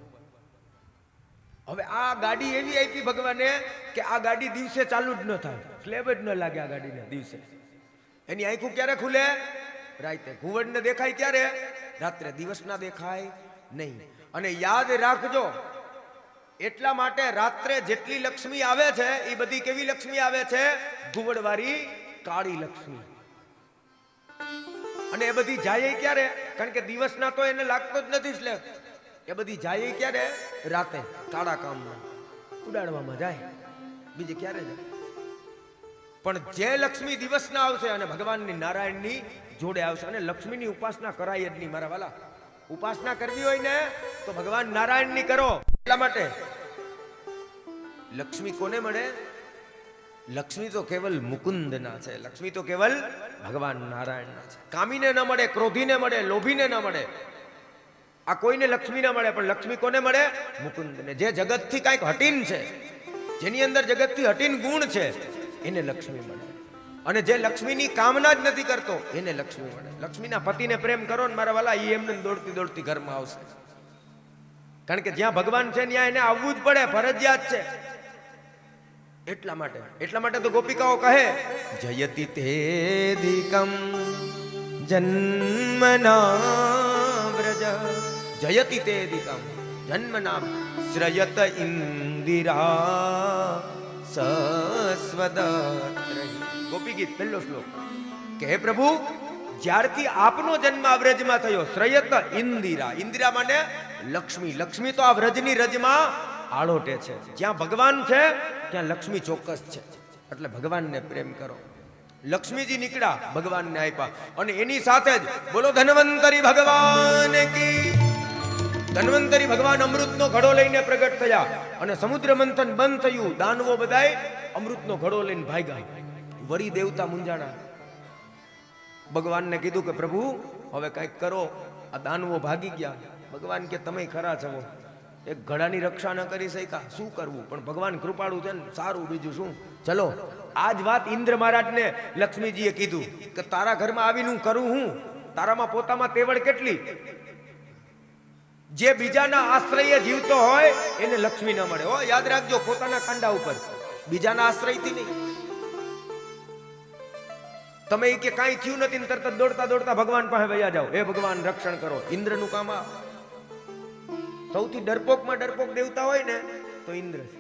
હવે આ ગાડી એવી આપી ભગવાને કે આ ગાડી દિવસે ચાલુ જ ન થાય, સ્લેબ જ ન લાગે આ ગાડીને દિવસે. એની આંખું ક્યારે ખુલે? રાતે. ઘુવડને દેખાય ક્યારે? રાત્રે. દિવસના દેખાય નહીં. અને યાદ રાખજો, એટલા માટે રાત્રે જેટલી લક્ષ્મી આવે છે એ બધી કેવી લક્ષ્મી આવે છે? ઘુવડવાળી કાળી લક્ષ્મી. અને એ બધી જાય ક્યારે? કારણ કે દિવસના તો એને લાગતો જ નથી સ્લેબ. એ બધી જાય ક્યારે? રાતે, કાળા કામમાં ઉડાડવામાં જાય, બીજે ક્યારે જાય? પણ જે લક્ષ્મી દિવસના આવશે અને ભગવાનની નારાયણની જોડે આવશે, અને લક્ષ્મીની ઉપાસના કરાય જ નહીં મારા વાલા. ઉપાસના કરવી હોય ને તો ભગવાન નારાયણની કરો. એટલા માટે લક્ષ્મી કોને મળે? લક્ષ્મી તો કેવલ મુકુંદના છે, લક્ષ્મી તો કેવલ ભગવાન નારાયણના છે. કામીને ન મળે, ક્રોધીને મળે, લોભીને ન મળે, આ કોઈને લક્ષ્મી ના મળે. પણ લક્ષ્મી કોને મળે? મુકુંદને. જે જગતથી કાંઈક હટીન છે, જેની અંદર જગતથી હટીન ગુણ છે, એને લક્ષ્મી મળે. અને જે લક્ષ્મીની કામના જ નથી કરતો એને લક્ષ્મી મળે. લક્ષ્મીના પતિને પ્રેમ કરો ને મારા વાલા, એ એમને દોડતી દોડતી ઘરમાં આવશે. કારણ કે જ્યાં ભગવાન છે ત્યાં એને આવવું જ પડે, ફરજિયાત છે. એટલા માટે તો ગોપિકાઓ કહે જયતિ તેદિકમ જન્મના વ્રજ, જયતિ તેદિકમ જન્મના શ્રયત ઇન્દિરા સસ્વદત્રહિ. ગોપી ગીત પહેલો શ્લોક કે હે પ્રભુ, જ્યારથી આપનો જન્મ આ વ્રજમાં થયો, શ્રયત ઇન્દિરા, ઇન્દિરા માને લક્ષ્મી. લક્ષ્મી તો આ વ્રજની રજમાં આળોટે છે. જ્યાં ભગવાન છે ત્યાં લક્ષ્મી ચોક્કસ છે. એટલે ભગવાનને પ્રેમ કરો. લક્ષ્મીજી નીકળ્યા, ભગવાનને આપ્યા. અને એની સાથે જ બોલો ધન્વંતરી ભગવાન કી. ધન્વંતરી ભગવાન અમૃતનો ઘડો લઈને પ્રગટ થયા અને સમુદ્ર મંથન બંધ થયું. દાનવો બધાય અમૃતનો ઘડો લઈને ભાગ્યા. વરી દેવતા મુંજાણા. ભગવાનને કીધું કે પ્રભુ હવે કંઈક કરો, આ દાનવો ભાગી ગયા. ભગવાન કે તમે ખરા છો, એક ઘડાની રક્ષા ન કરી શક્યા, શું કરવું? પણ ભગવાન કૃપાળુ છે ને, સારું બીજું શું. ચલો, આ જ વાત ઇન્દ્ર મહારાજને લક્ષ્મીજીએ કીધું કે તારા ઘરમાં આવીને હું કરું હું? તારામાં પોતામાં તેવડ કેટલી? જે બીજાના આશ્રયે જીવતો હોય એને લક્ષ્મી ન મળે. હો યાદ રાખજો, પોતાના કાંડા ઉપર, બીજાના આશ્રયથી નહીં. તમે કે કાંઈ થયું નથી ને તરત દોડતા દોડતા ભગવાન પાસે વયા જાઓ, હે ભગવાન રક્ષણ કરો. ઇન્દ્રનું કામ આ. સૌથી ડરપોકમાં ડરપોક દેવતા હોય ને તો ઇન્દ્ર છે.